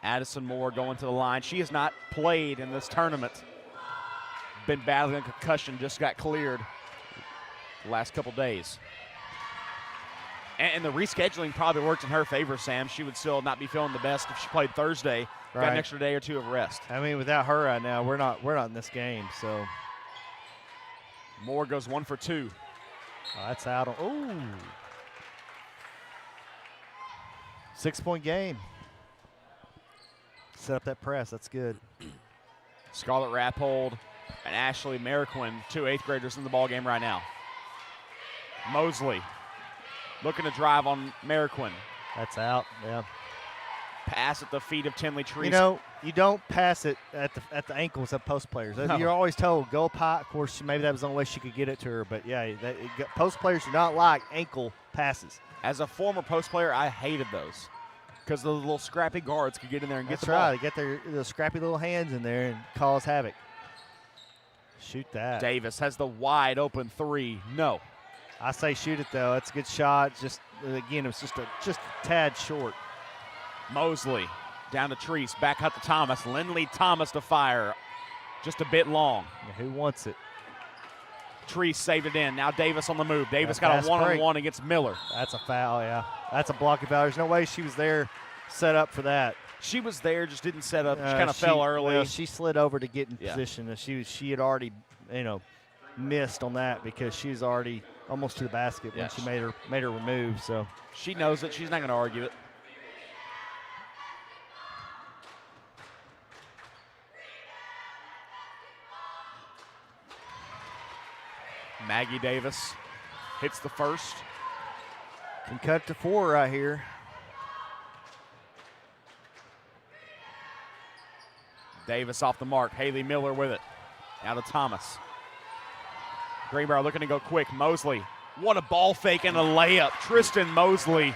Addison Moore going to the line. She has not played in this tournament. Been battling a concussion, just got cleared the last couple days. And the rescheduling probably worked in her favor, Sam. She would still not be feeling the best if she played Thursday. Right. Got an extra day or 2 of rest. I mean, without her right now, we're not in this game, so. Moore goes 1 for 2. Oh, that's out on. Ooh. 6-point game. Set up that press. That's good. Scarlett Rappold and Ashley Mariquin, 2 8th graders in the ball game right now. Mosley looking to drive on Mariquin. That's out. Yeah. Pass at the feet of Tinley Treese. You know, you don't pass it at the ankles of post players. No. You're always told go up high. Of course, maybe that was the only way she could get it to her. But yeah, post players do not like ankle passes. As a former post player, I hated those. Because the little scrappy guards could get in there and get the That's ball. right. Get their scrappy little hands in there and cause havoc. Shoot that. Davis has the wide open three. No. I say shoot it, though. That's a good shot. Just, again, it was just a tad short. Mosley down to Treese. Back out to Thomas. Lindley Thomas to fire. Just a bit long. Yeah, who wants it? Treese saved it in. Now Davis on the move. Davis Yeah, got a one-on-one against Miller. That's a foul, yeah. That's a blocking foul. There's no way she was there set up for that. She was there, just didn't set up. She kind of fell early. Well, she slid over to get in position. And she had already, missed on that because she was already almost to the basket when she made her remove. So she knows it. She's not going to argue it. Maggie Davis hits the first. Can cut to 4 right here. Davis off the mark. Haley Miller with it. Out of Thomas. Greenbrier looking to go quick. Mosley. What a ball fake and a layup. Tristan Mosley.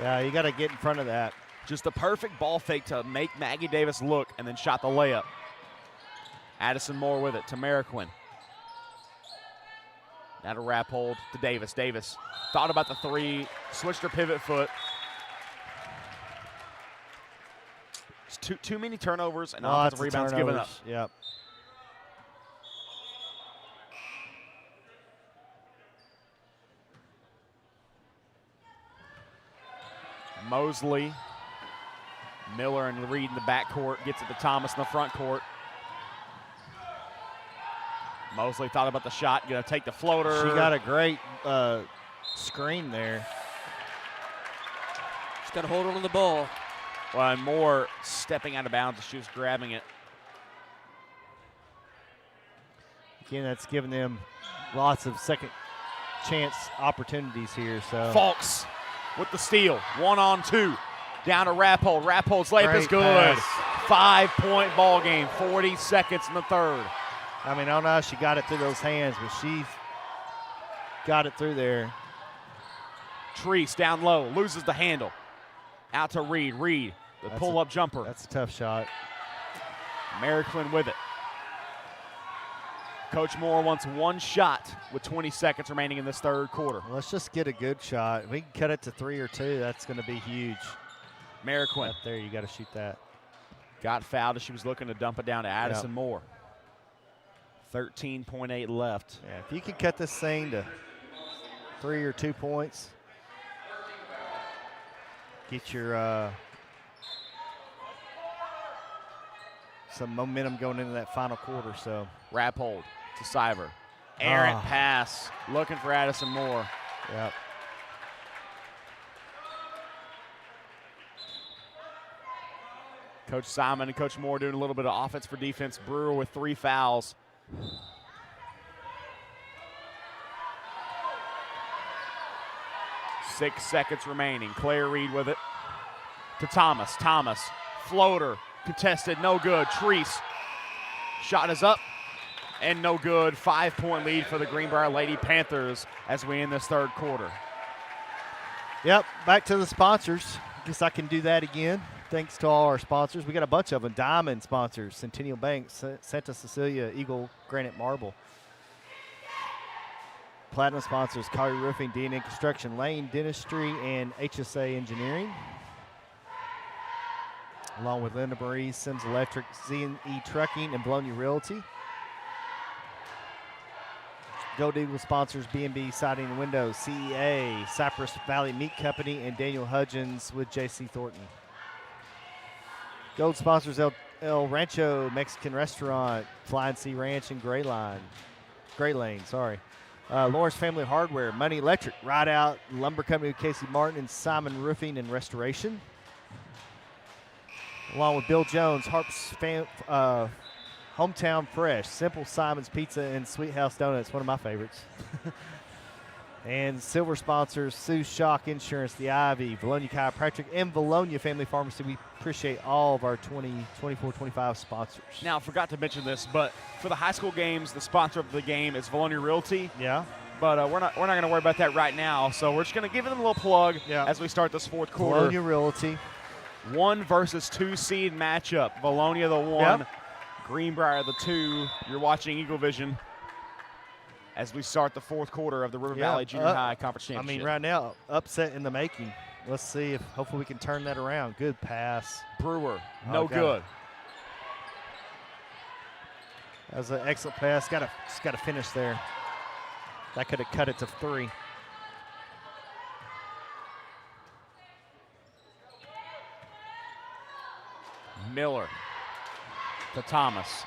Yeah, you got to get in front of that. Just the perfect ball fake to make Maggie Davis look and then shot the layup. Addison Moore with it to Mariquin. Now to wrap hold to Davis. Davis thought about the three, switched her pivot foot. It's too many turnovers and offensive rebounds given up. Yep. Mosley, Miller, and Reed in the backcourt. Gets it to Thomas in the front court. Mosley thought about the shot, going to take the floater. She got a great screen there. She's got to hold on to the ball. Well, and Moore stepping out of bounds as she was grabbing it. Again, that's giving them lots of second chance opportunities here. So Falks with the steal. 1-on-2. Down to Rappold. Rappold's layup is good. Pass. 5-point ball game. 40 seconds in the third. I mean, I don't know how she got it through those hands, but she got it through there. Treese down low. Loses the handle. Out to Reed. Reed, the pull-up jumper. That's a tough shot. Mariquin with it. Coach Moore wants one shot with 20 seconds remaining in this third quarter. Let's just get a good shot. If we can cut it to 3 or 2, that's going to be huge. Mariquin. Up there, you got to shoot that. Got fouled as she was looking to dump it down to Addison Moore. 13.8 left. Yeah, if you can cut this thing to 3 or 2 points, get your some momentum going into that final quarter. So Rappold to Cyber. Errant pass. Looking for Addison Moore. Yep. Coach Simon and Coach Moore doing a little bit of offense for defense. Brewer with 3 fouls. Six seconds remaining. Claire Reed with it to Thomas. Thomas, floater, contested, no good. Treese, shot is up and no good. 5-point lead for the Greenbrier Lady Panthers as we end this third quarter. Yep, back to the sponsors. Guess I can do that again. Thanks to all our sponsors. We got a bunch of them. Diamond sponsors, Centennial Bank, Santa Cecilia, Eagle Granite Marble. Platinum sponsors, Collier Roofing, D&N Construction, Lane Dentistry, and HSA Engineering. Along with Linda Marie, Sims Electric, Z&E Trucking, and Vilonia Realty. Gold Eagle sponsors, B&B Siding and Windows, CEA, Cypress Valley Meat Company, and Daniel Hudgens with J.C. Thornton. Gold sponsors, El Rancho Mexican Restaurant, Flying Sea Ranch, and Gray Lane. Lawrence Family Hardware, Money Electric, Ride Out, Lumber Company with Casey Martin, and Simon Roofing and Restoration. Along with Bill Jones, Harp's Hometown Fresh, Simple Simon's Pizza, and Sweet House Donuts, one of my favorites. And silver sponsors, Sue Shock Insurance, The Ivy, Vilonia Chiropractic, and Vilonia Family Pharmacy. We appreciate all of our 24-25 sponsors. Now, I forgot to mention this, but for the high school games, the sponsor of the game is Vilonia Realty. Yeah. But we're not going to worry about that right now. So we're just going to give them a little plug as we start this fourth quarter. Vilonia Realty. 1 versus 2 seed matchup. Vilonia the 1, Greenbrier the 2. You're watching Eaglevision as we start the fourth quarter of the River Valley Junior High Conference Championship. I mean, right now, upset in the making. Let's see if hopefully we can turn that around. Good pass. Brewer, no good. That was an excellent pass. Just got to finish there. That could have cut it to 3. Miller to Thomas.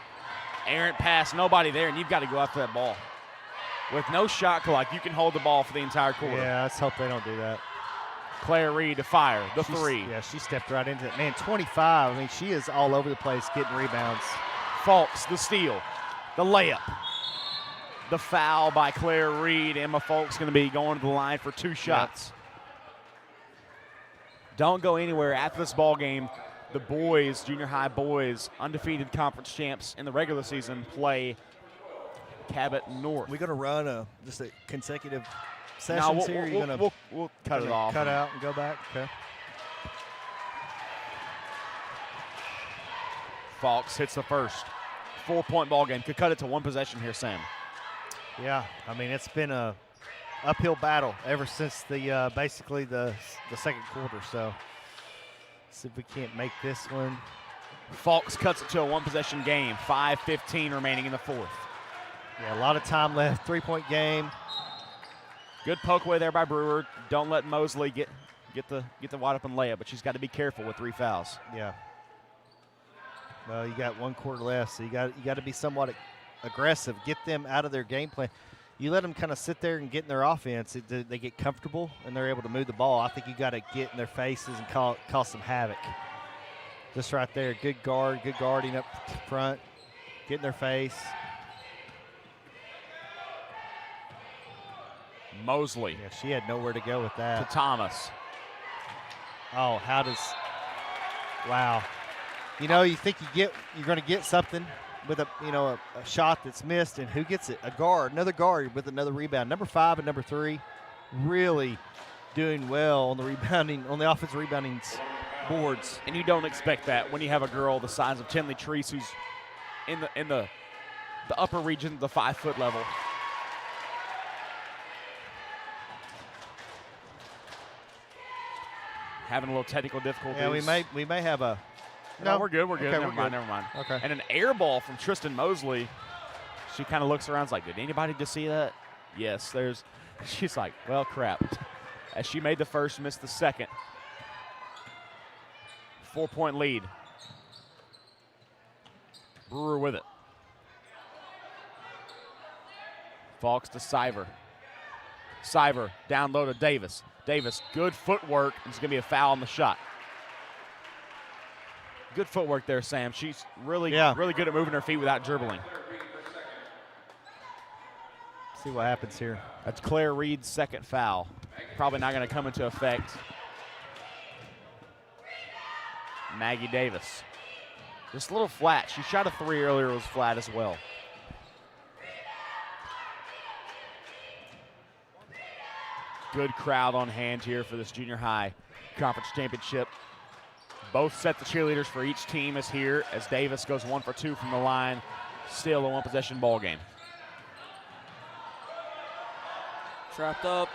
Errant pass, nobody there, and you've got to go after that ball. With no shot clock, you can hold the ball for the entire quarter. Yeah, let's hope they don't do that. Claire Reed to fire, the 3. Yeah, she stepped right into it. Man, 25, I mean, she is all over the place getting rebounds. Fulks, the steal, the layup. The foul by Claire Reed. Emma Fulks going to be going to the line for 2 shots. Don't go anywhere after this ball game. The boys, junior high boys, undefeated conference champs in the regular season, play Cabot North. We're going to run just a consecutive sessions here? We'll cut it off. Cut out and go back? Okay. Fulks hits the first. 4-point ball game. Could cut it to 1 possession here, Sam. Yeah, I mean, it's been a uphill battle ever since the basically the second quarter. So see if we can't make this one. Fulks cuts it to a 1-possession game. 5:15 remaining in the fourth. Yeah, a lot of time left. 3-point game. Good poke away there by Brewer. Don't let Mosley get the wide open layup, but she's got to be careful with 3 fouls. Yeah. Well, you got 1 quarter left, so you got to be somewhat aggressive. Get them out of their game plan. You let them kind of sit there and get in their offense. They get comfortable and they're able to move the ball. I think you got to get in their faces and cause some havoc. Just right there, good guarding up front. Get in their face. Mosley. Yeah, she had nowhere to go with that. To Thomas. Oh, wow. You know, you think you're going to get something with a shot that's missed, and who gets it? Another guard with another rebound. Number 5 and number 3 really doing well on the rebounding, on the offensive rebounding boards. And you don't expect that when you have a girl the size of Tinley Treese who's in the upper region, the 5-foot level. Having a little technical difficulties. Yeah, we may have a. No, we're good. Okay, never mind. Okay. And an air ball from Tristan Mosley. She kind of looks around, is like, did anybody just see that? Yes, she's like, well, crap. As she made the first, missed the second. 4-point lead. Brewer with it. Fulks to Siver. Siver down low to Davis. Davis, good footwork. It's going to be a foul on the shot. Good footwork there, Sam. She's really good at moving her feet without dribbling. See what happens here. That's Claire Reed's second foul. Probably not going to come into effect. Maggie Davis. Just a little flat. She shot a 3 earlier. It was flat as well. Good crowd on hand here for this junior high conference championship. Both sets of cheerleaders for each team is here as Davis goes 1 for 2 from the line. Still a 1-possession ball game. Trapped up.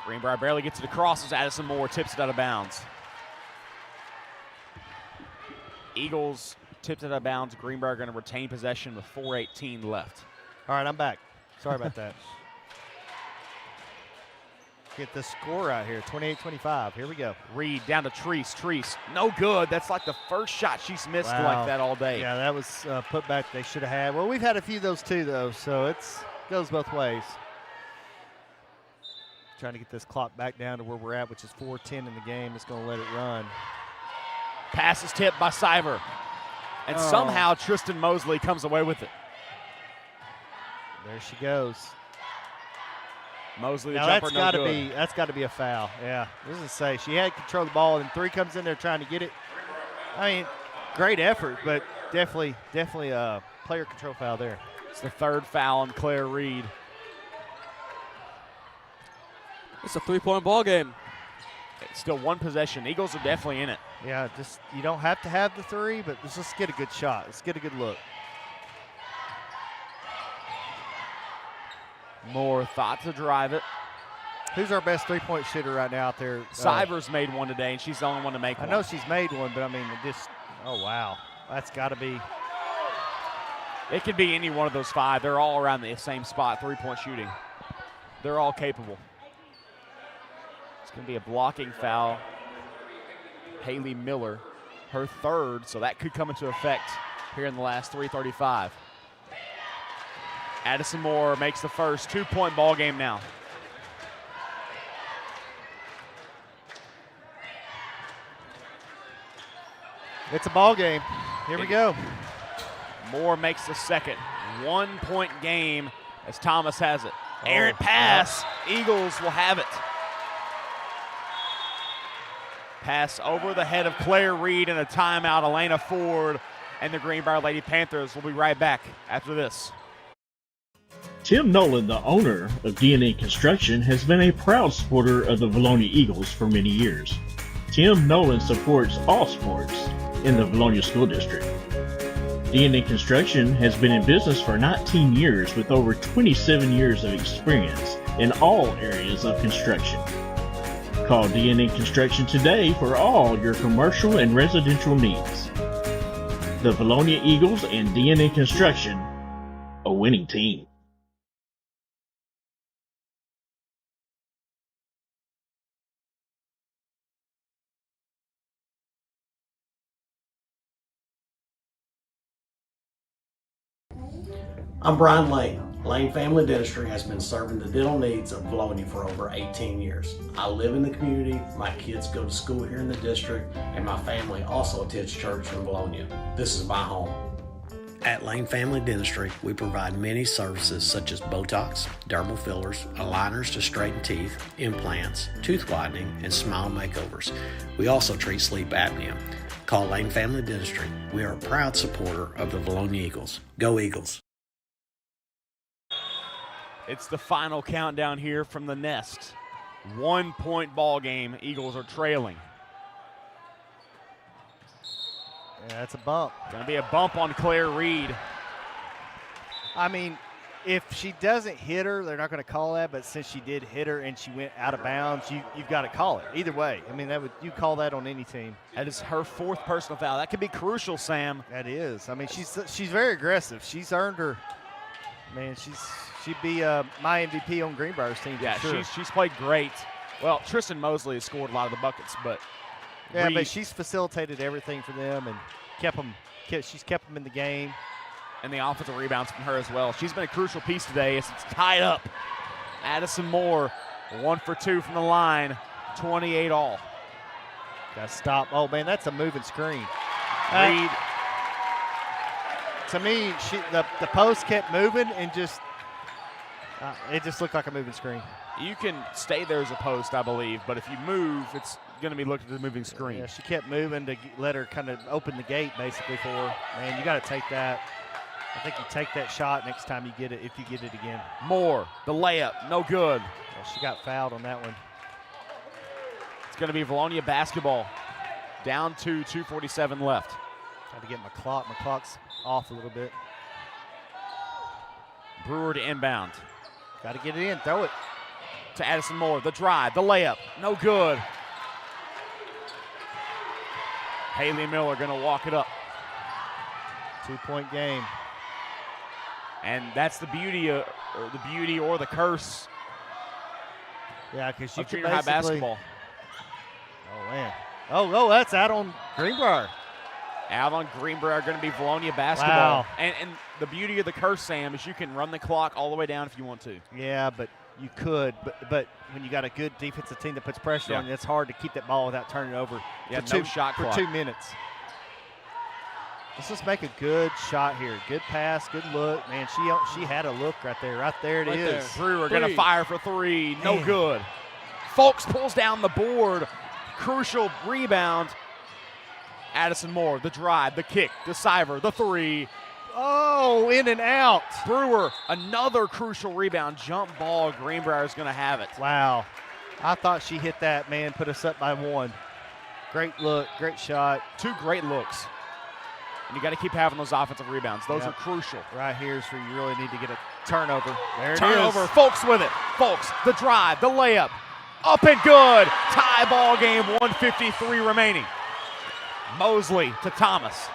Greenbrier barely gets it across as Addison Moore tips it out of bounds. Eagles tipped it out of bounds. Greenbrier going to retain possession with 4:18 left. All right, I'm back. Sorry about that. Get the score out here, 28-25. Here we go. Reed down to Treese. Treese, no good. That's like the first shot she's missed like that all day. Yeah, that was put back they should have had. Well, we've had a few of those too, though, so it goes both ways. Trying to get this clock back down to where we're at, which is 4:10 in the game. It's going to let it run. Pass is tipped by Siver. And somehow Tristan Mosley comes away with it. There she goes. Mosley, the now jumper, that's got to be a foul. Yeah, this is say she had control of the ball, and 3 comes in there trying to get it. I mean, great effort, but definitely a player control foul there. It's the 3rd foul on Claire Reed. It's a 3-point ball game. It's still one possession. Eagles are definitely in it. Yeah, just you don't have to have the three, but let's just get a good shot. Let's get a good look. Moore thought to drive it. Who's our best three-point shooter right now out there? Sivers made one today, and she's the only one to make one. I know she's made one, but I mean, oh, wow. That's got to be. It could be any one of those 5. They're all around the same spot, three-point shooting. They're all capable. It's going to be a blocking foul. Haley Miller, her 3rd, so that could come into effect here in the last 3:35. Addison Moore makes the first 2-point ball game now. It's a ball game. Here we go. Moore makes the second. 1-point game as Thomas has it. Errant pass. Eagles will have it. Pass over the head of Claire Reed and a timeout. Elena Ford and the Greenbrier Lady Panthers will be right back after this. Tim Nolan, the owner of D&E Construction, has been a proud supporter of the Vilonia Eagles for many years. Tim Nolan supports all sports in the Vilonia School District. D&E Construction has been in business for 19 years with over 27 years of experience in all areas of construction. Call D&E Construction today for all your commercial and residential needs. The Vilonia Eagles and D&E Construction, a winning team. I'm Brian Lane. Lane Family Dentistry has been serving the dental needs of Vilonia for over 18 years. I live in the community, my kids go to school here in the district, and my family also attends church in Vilonia. This is my home. At Lane Family Dentistry, we provide many services such as Botox, dermal fillers, aligners to straighten teeth, implants, tooth whitening, and smile makeovers. We also treat sleep apnea. Call Lane Family Dentistry. We are a proud supporter of the Vilonia Eagles. Go Eagles! It's the final countdown here from the Nest. 1-point ball game. Eagles are trailing. Yeah, that's a bump. Going to be a bump on Claire Reed. I mean, if she doesn't hit her, they're not going to call that. But since she did hit her and she went out of bounds, you've got to call it. Either way, I mean, you call that on any team. That is her 4th personal foul. That could be crucial, Sam. That is. I mean, she's very aggressive. She's earned her. Man, she'd be my MVP on Greenbrier's team. Yeah, for sure. she's played great. Well, Tristan Mosley has scored a lot of the buckets, but yeah, but she's facilitated everything for them and she's kept them in the game. And the offensive rebounds from her as well. She's been a crucial piece today as it's tied up. Addison Moore, 1 for 2 from the line, 28 all. Got to stop. Oh, man, that's a moving screen. Reed. To me, the post kept moving and just it just looked like a moving screen. You can stay there as a post, I believe, but if you move, it's going to be looked at the moving screen. Yeah, she kept moving to let her kind of open the gate basically for her. Man, you got to take that. I think you take that shot next time you get it, if you get it again. Moore, the layup, no good. Yeah, she got fouled on that one. It's going to be Vilonia basketball. Down to 2:47 left. Got to get my clock. My clock's off a little bit. Brewer to inbound. Got to get it in. Throw it. To Addison Moore. The drive. The layup. No good. Haley Miller going to walk it up. 2-point game. And that's the beauty or the curse. Yeah, because you of can junior high basketball. Oh, man. Oh, that's out on Greenbrier. Out on Greenbrier, going to be Vilonia basketball. Wow. And the beauty of the curse, Sam, is you can run the clock all the way down if you want to. Yeah, but you could. But when you got a good defensive team that puts pressure on you, it's hard to keep that ball without turning it over. Yeah, for no shot clock. 2 minutes. Let's just make a good shot here. Good pass, good look. Man, she had a look right there. Right there it is. Brewer going to fire for 3. No good. Folks pulls down the board. Crucial rebound. Addison Moore, the drive, the kick, the Siver, the 3. Oh, in and out. Brewer, another crucial rebound. Jump ball. Greenbrier is going to have it. Wow. I thought she hit that, man, put us up by 1. Great look, great shot. 2 great looks. And you got to keep having those offensive rebounds. Those are crucial. Right here is where you really need to get a turnover. There it is. Turnover, Folks with it. Folks, the drive, the layup. Up and good. Tie ball game, 1:53 remaining. Mosley to Thomas.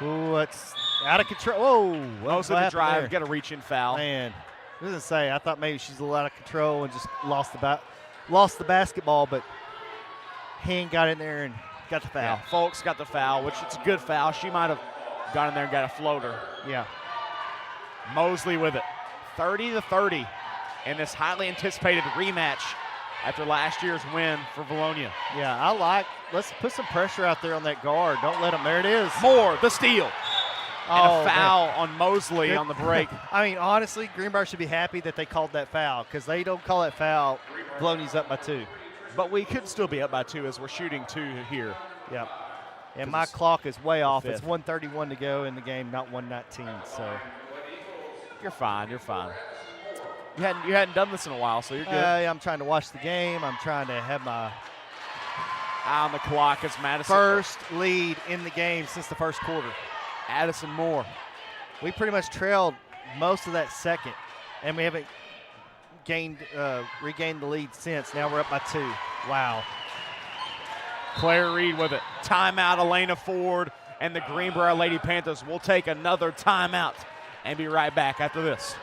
Ooh, it's out of control. Whoa. Mosley the drive, get a reach-in foul. Man, I was gonna say, I thought maybe she's a little out of control and just lost the basketball, but hand got in there and got the foul. Yeah, Folks got the foul, which it's a good foul. She might have gone in there and got a floater. Yeah. Mosley with it. 30-30 in this highly anticipated rematch after last year's win for Vilonia. Yeah, let's put some pressure out there on that guard. Don't let them, there it is. More, the steal. And a foul man. on Mosley on the break. I mean, honestly, Greenbrier should be happy that they called that foul, because they don't call that foul, Vilonia's up by 2. But we could still be up by 2 as we're shooting 2 here. Yep. And my clock is way off. Fifth. It's 1:31 to go in the game, not 1:19. So you're fine. You're fine. You hadn't done this in a while, so you're good. Yeah, I'm trying to watch the game. I'm trying to have my eye on the clock as Madison. First lead in the game since the first quarter. Addison Moore. We pretty much trailed most of that second, and we haven't regained the lead since. Now we're up by 2. Wow. Claire Reed with it. Timeout, Elena Ford, and the Greenbrier Lady Panthers will take another timeout and be right back after this.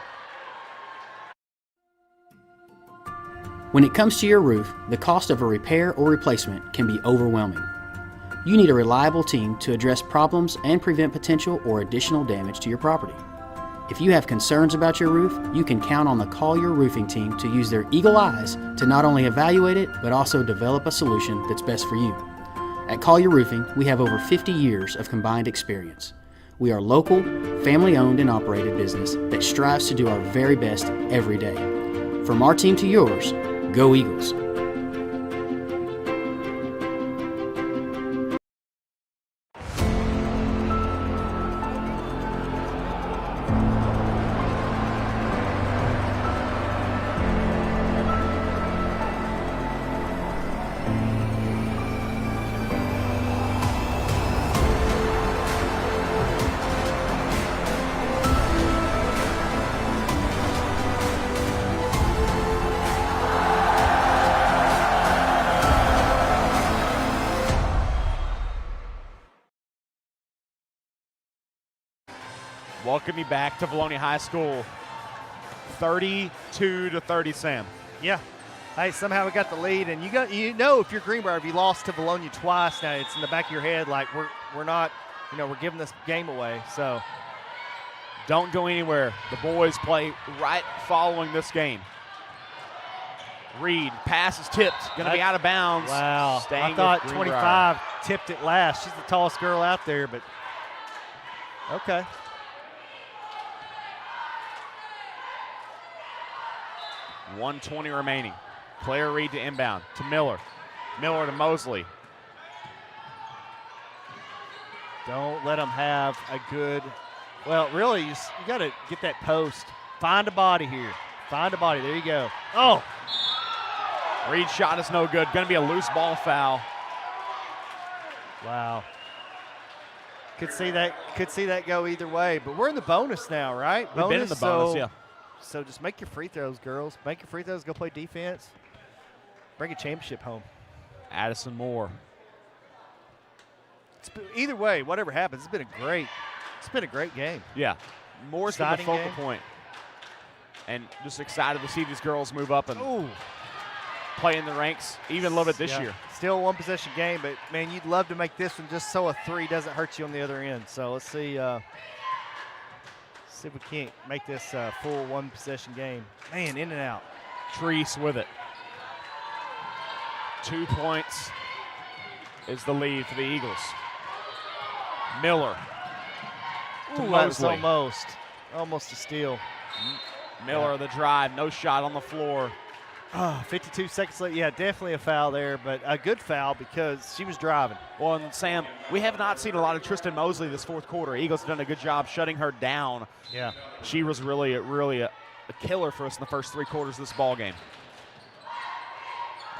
When it comes to your roof, the cost of a repair or replacement can be overwhelming. You need a reliable team to address problems and prevent potential or additional damage to your property. If you have concerns about your roof, you can count on the Collier Roofing team to use their eagle eyes to not only evaluate it, but also develop a solution that's best for you. At Collier Roofing, we have over 50 years of combined experience. We are local, family-owned and operated business that strives to do our very best every day. From our team to yours, go Eagles! Welcome you back to Vilonia High School. 32-30, Sam. Yeah. Hey, somehow we got the lead, and you know if you're Greenbrier, if you lost to Vilonia twice now, it's in the back of your head like we're not, we're giving this game away. So don't go anywhere. The boys play right following this game. Reed, pass is tipped, going to be out of bounds. Wow. Staying I thought with 25 tipped it last. She's the tallest girl out there, but okay. .120 remaining. Claire Reed to inbound to Miller. Miller to Mosley. Don't let them have a good, well, really, you got to get that post. Find a body here. Find a body. There you go. Oh. Reed's shot is no good. Going to be a loose ball foul. Wow. Could see that go either way, but we're in the bonus now, right? We've been in the bonus, yeah. So just make your free throws, girls. Make your free throws, go play defense. Bring a championship home. Addison Moore. Either way, whatever happens, it's been a great game. Yeah. Moore's been the focal point. And just excited to see these girls move up and play in the ranks even a little bit this year. Still a one-possession game, but, man, you'd love to make this one just so a 3 doesn't hurt you on the other end. So let's see. See if we can't make this a full one-possession game. Man, in and out. Treese with it. 2 points is the lead for the Eagles. Miller. Ooh, that was almost a steal. Miller the drive, no shot on the floor. 52 seconds left. Yeah, definitely a foul there, but a good foul because she was driving. Well, and Sam, we have not seen a lot of Tristan Mosley this fourth quarter. Eagles have done a good job shutting her down. Yeah. She was really a killer for us in the first 3 quarters of this ball game.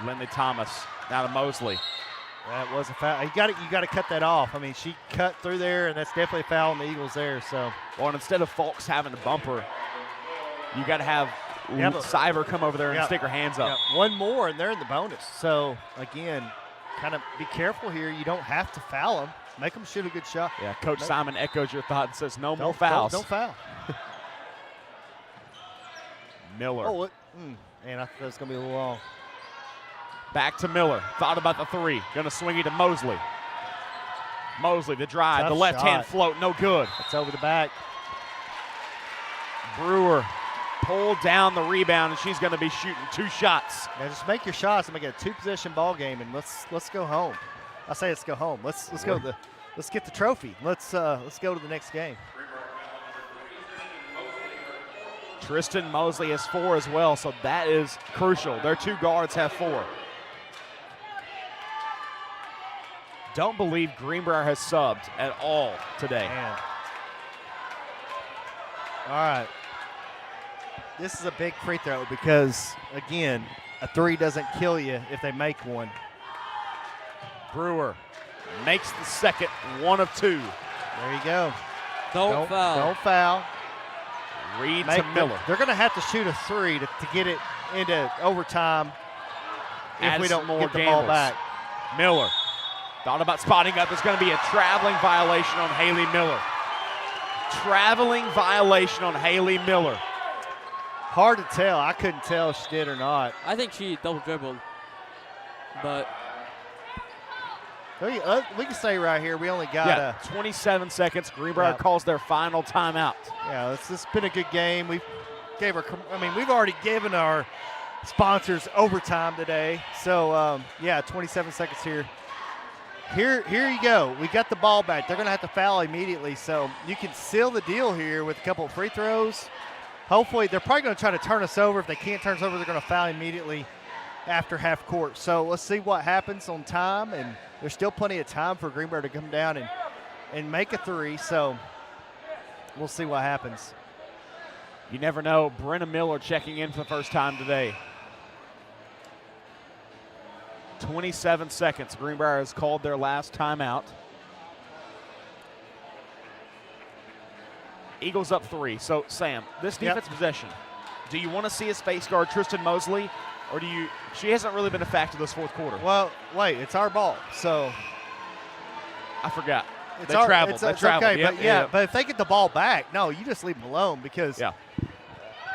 Lindley Thomas now to Mosley. That was a foul. You got to cut that off. I mean, she cut through there, and that's definitely a foul on the Eagles there. So, well, and instead of Fulks having a bumper, you got to have Siver come over there and stick her hands up. Yeah, one more, and they're in the bonus. So, again, kind of be careful here. You don't have to foul them. Make them shoot a good shot. Yeah, Coach Simon echoes your thought and says no more fouls. Don't foul. Miller. Oh, man, I thought that was going to be a little long. Back to Miller. Thought about the 3. Going to swing it to Mosley. Mosley, the drive, Tough the left-hand float, no good. It's over the back. Brewer pulled down the rebound, and she's going to be shooting 2 shots. Yeah, just make your shots and make it a 2-possession ball game, and let's go home. I say let's go home. Let's get the trophy. Let's go to the next game. Tristan Mosley has 4 as well, so that is crucial. Their 2 guards have 4. Don't believe Greenbrier has subbed at all today. Man. All right. This is a big free throw because, again, a 3 doesn't kill you if they make one. Brewer makes the second, 1 of 2. There you go. Don't foul. Don't foul. Reed to Miller. They're going to have to shoot a 3 to get it into overtime if we don't get the ball back. Miller thought about spotting up. There's going to be a traveling violation on Haley Miller. Traveling violation on Haley Miller. Hard to tell. I couldn't tell if she did or not. I think she double dribbled, but we can say right here we only got 27 seconds. Greenbrier calls their final timeout. Yeah, it's been a good game. We've already given our sponsors overtime today. So 27 seconds here. Here you go. We got the ball back. They're going to have to foul immediately, so you can seal the deal here with a couple of free throws. Hopefully, they're probably going to try to turn us over. If they can't turn us over, they're going to foul immediately after half court. So let's see what happens on time, and there's still plenty of time for Greenbrier to come down and make a 3, so we'll see what happens. You never know. Brenna Miller checking in for the first time today. 27 seconds. Greenbrier has called their last timeout. Eagles up 3. So, Sam, this defense possession, do you want to see us face guard Tristan Mosley, or she hasn't really been a factor this 4th quarter? Well, wait, it's our ball, so. I forgot. They traveled. Okay, but if they get the ball back, no, you just leave them alone because,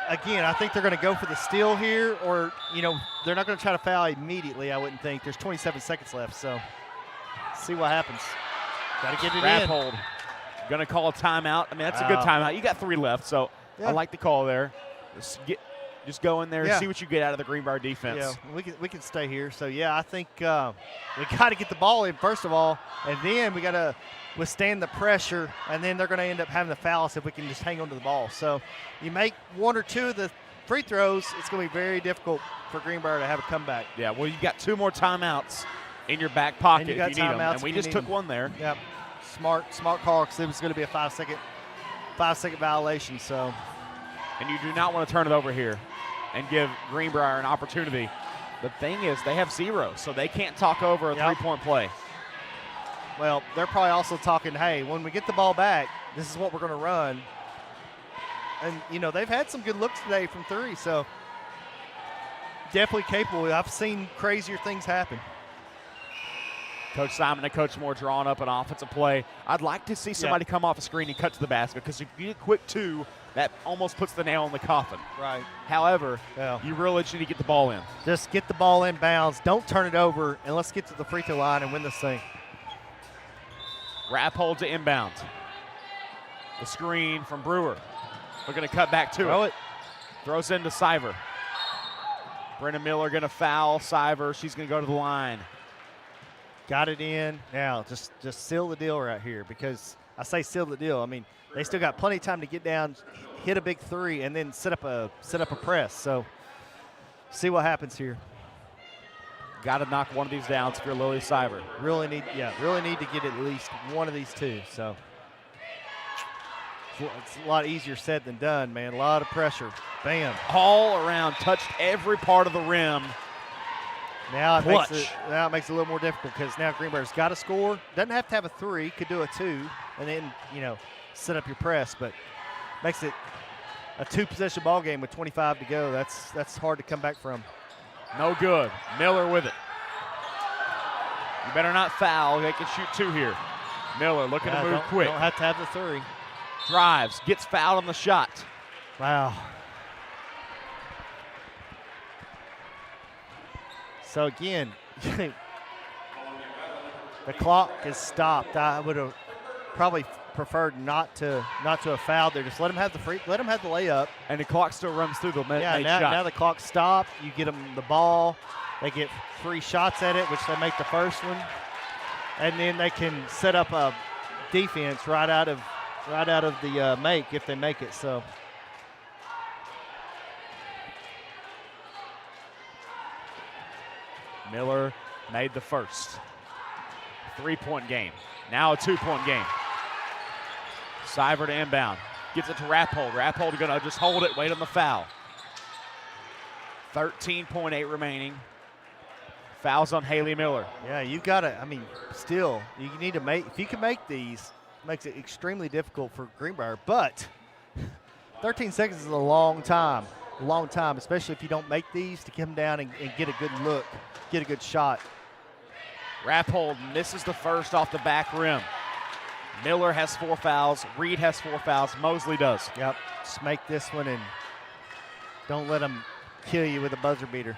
again, I think they're going to go for the steal here, or, they're not going to try to foul immediately, I wouldn't think. There's 27 seconds left, so see what happens. Got to get it in. Hold. Going to call a timeout. I mean, that's a good timeout. You got 3 left, so I like the call there. Just go in there and see what you get out of the Greenbrier defense. Yeah, we can stay here. So, I think we got to get the ball in, first of all, and then we got to withstand the pressure, and then they're going to end up having the foul us if we can just hang on to the ball. So you make 1 or 2 of the free throws, it's going to be very difficult for Greenbrier to have a comeback. Yeah, well, you got 2 more timeouts in your back pocket if you need them, and we just took 1 there. Yep, smart call because it was going to be a 5-second violation. So, and you do not want to turn it over here and give Greenbrier an opportunity. The thing is, they have 0, so they can't talk over a 3-point play. Well, they're probably also talking, hey, when we get the ball back, this is what we're going to run. And, they've had some good looks today from 3, so definitely capable. I've seen crazier things happen. Coach Simon and Coach Moore drawing up an offensive play. I'd like to see somebody come off a screen and cut to the basket because if you get a quick 2, that almost puts the nail in the coffin. Right. However, you really just need to get the ball in. Just get the ball in bounds. Don't turn it over, and let's get to the free throw line and win this thing. Rappold to inbound. The screen from Brewer. We're going to cut back to it. Throws into Siver. Brenna Miller going to foul Siver. She's going to go to the line. Got it in. Now, just seal the deal right here because I say seal the deal. I mean, they still got plenty of time to get down, hit a big 3, and then set up a press. So, see what happens here. Got to knock one of these down if you're Lily Siver. Really need to get at least one of these 2. So, It's a lot easier said than done, man. A lot of pressure. Bam. All around, touched every part of the rim. Now it Clutch. makes it a little more difficult because now Greenbrier's got to score. Doesn't have to have a 3, could do a 2, and then, set up your press, but makes it a 2-possession ball game with 25 to go. That's hard to come back from. No good. Miller with it. You better not foul. They can shoot 2 here. Miller looking to move quick. Don't have to have the 3. Drives, gets fouled on the shot. Wow. So again, the clock is stopped. I would have probably preferred not to have fouled there. Just let him have the layup. And the clock still runs through the made shot. Now the clock stopped. You get them the ball. They get 3 shots at it, which they make the first one, and then they can set up a defense right out of the make if they make it. So. Miller made the first. 3-point game. Now a 2-point game. Seibert to inbound. Gets it to Rappold. Rappold going to just hold it, wait on the foul. 13.8 remaining. Fouls on Haley Miller. Yeah, you got to, still, you need to make, if you can make these, makes it extremely difficult for Greenbrier. But 13 seconds is a long time, especially if you don't make these, to come down and get a good look, get a good shot. Rappold misses the first off the back rim. Miller has 4 fouls. Reed has 4 fouls. Mosley does. Yep. Just make this one and don't let them kill you with a buzzer beater.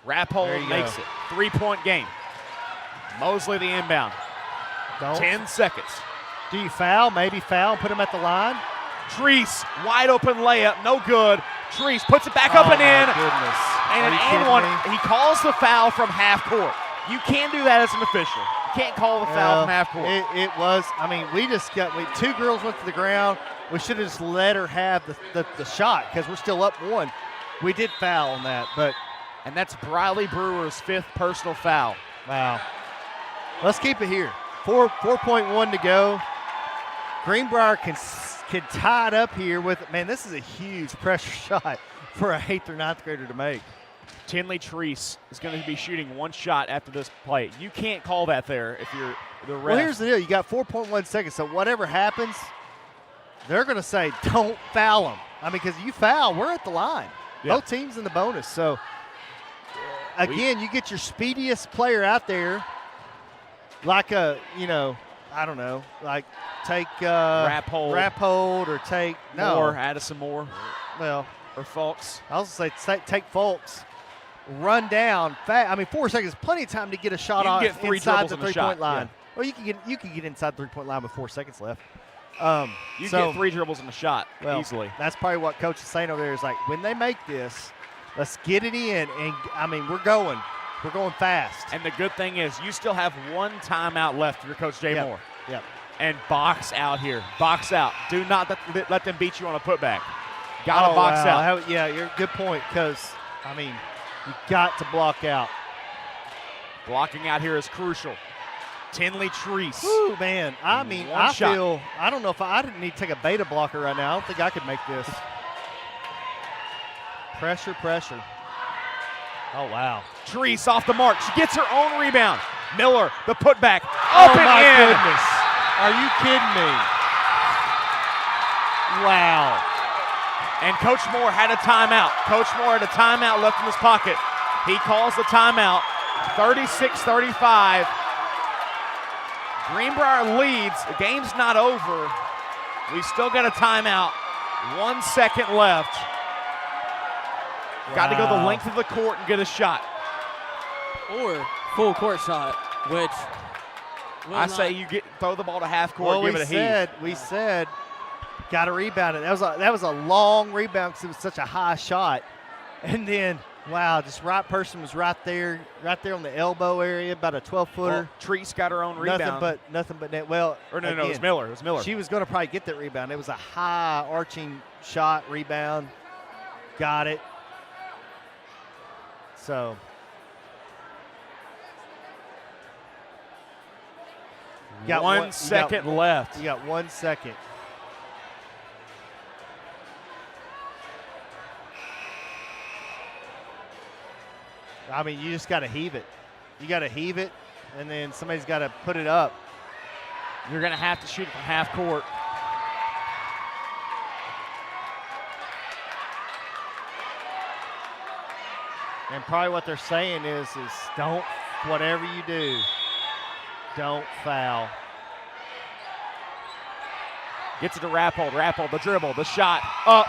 Rappold makes it. 3-point game. Mosley the inbound. 10 seconds. Do you foul? Maybe foul. Put him at the line. Treese, wide open layup. No good. Treese puts it back up and in. Goodness. And an and one. He calls the foul from half court. You can't do that as an official. You can't call the foul from half court. It was, we 2 girls went to the ground. We should have just let her have the shot because we're still up 1. We did foul on that, but. And that's Briley Brewer's 5th personal foul. Wow. Let's keep it here. 4.1 to go. Greenbrier can tie it up here with, man, this is a huge pressure shot for a 8th or 9th grader to make. Tinley Treese is going to be shooting 1 shot after this play. You can't call that there if you're the ref. Well, here's the deal. You got 4.1 seconds, so whatever happens, they're going to say, don't foul him. Because you foul, we're at the line. Yeah. Both teams in the bonus. So, again, you get your speediest player out there, like take Rappold or take Moore, Addison Moore. Well, or Fulks. I was going to say take Fulks, run down fast. 4 seconds, plenty of time to get a shot on inside the 3-point line. Yeah. Well, you can get inside the 3-point line with 4 seconds left. You get 3 dribbles in the shot easily. That's probably what Coach is saying over there is when they make this, let's get it in. And we're going fast. And the good thing is you still have 1 timeout left for your coach, Jay Moore. Yep. And box out here. Box out. Do not let them beat you on a putback. Got to box out. Yeah, you're a good point because, you got to block out. Blocking out here is crucial. Tinley Treese. Ooh, man. I don't know if I didn't need to take a beta blocker right now. I don't think I could make this. Pressure. Oh, wow. Treese off the mark. She gets her own rebound. Miller, the putback. Up and in. Goodness. Are you kidding me? Wow. And Coach Moore had a timeout. Coach Moore had a timeout left in his pocket. He calls the timeout. 36-35. Greenbrier leads. The game's not over. We still got a timeout. 1 second left. Wow. Got to go the length of the court and get a shot. Or full court shot, which I say you throw the ball to half court, give it a heave. We said got to rebound it. That was a long rebound because it was such a high shot. And then, wow, just right person was right there on the elbow area, about a 12-footer. Well, Treese got her own rebound. Nothing but net. Well, no, it was Miller. It was Miller. She was going to probably get that rebound. It was a high arching shot rebound. Got it. So. Got 1 second left. You got 1 second. I mean, you just got to heave it. You got to heave it, and then somebody's got to put it up. You're going to have to shoot it from half court. And probably what they're saying is don't, whatever you do, don't foul. Gets it to Rappold, the dribble, the shot, up.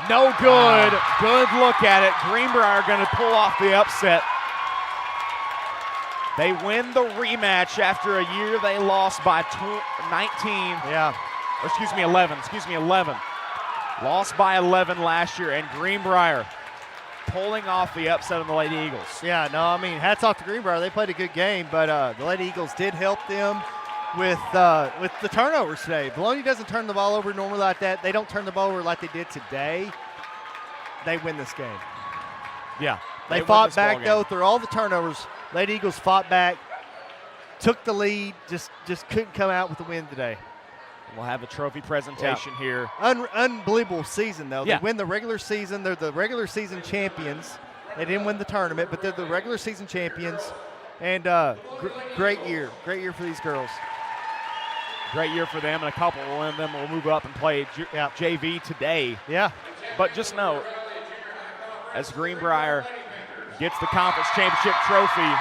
No good. Good look at it. Greenbrier going to pull off the upset. They win the rematch after a year they lost by 19. Yeah. Or excuse me, 11. 11. Lost by 11 last year, and Greenbrier pulling off the upset on the Lady Eagles. Yeah, no, I mean, hats off to Greenbrier. They played a good game, but the Lady Eagles did help them with the turnovers today. Vilonia doesn't turn the ball over normally like that. They don't turn the ball over like they did today. They win this game. Yeah. They fought back, though, through all the turnovers. Lady Eagles fought back, took the lead, just couldn't come out with the win today. We'll have a trophy presentation here. Unbelievable season, though. Yeah. They win the regular season. They're the regular season champions. They didn't win the tournament, but they're the regular season champions. And great year. Great year for these girls. Great year for them, and a couple of them will move up and play JV today. Yeah. But just know, as Greenbrier gets the conference championship trophy,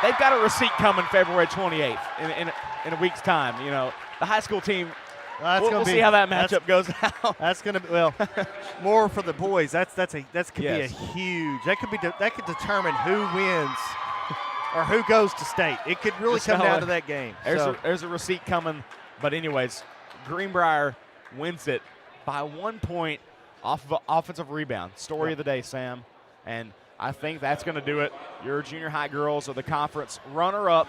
they've got a receipt coming February 28th in a week's time. You know, the high school team, we'll see how that matchup goes now. That's going to be, well, more for the boys. That could be a huge, that could determine who wins or who goes to state. It could really come down to that game. There's a receipt coming. But anyways, Greenbrier wins it by 1 point off of an offensive rebound. Story of the day, Sam. And I think that's going to do it. Your junior high girls are the conference runner-up.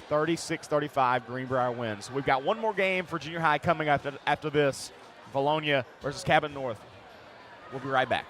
36-35, Greenbrier wins. We've got one more game for junior high coming after this. Vilonia versus Cabot North. We'll be right back.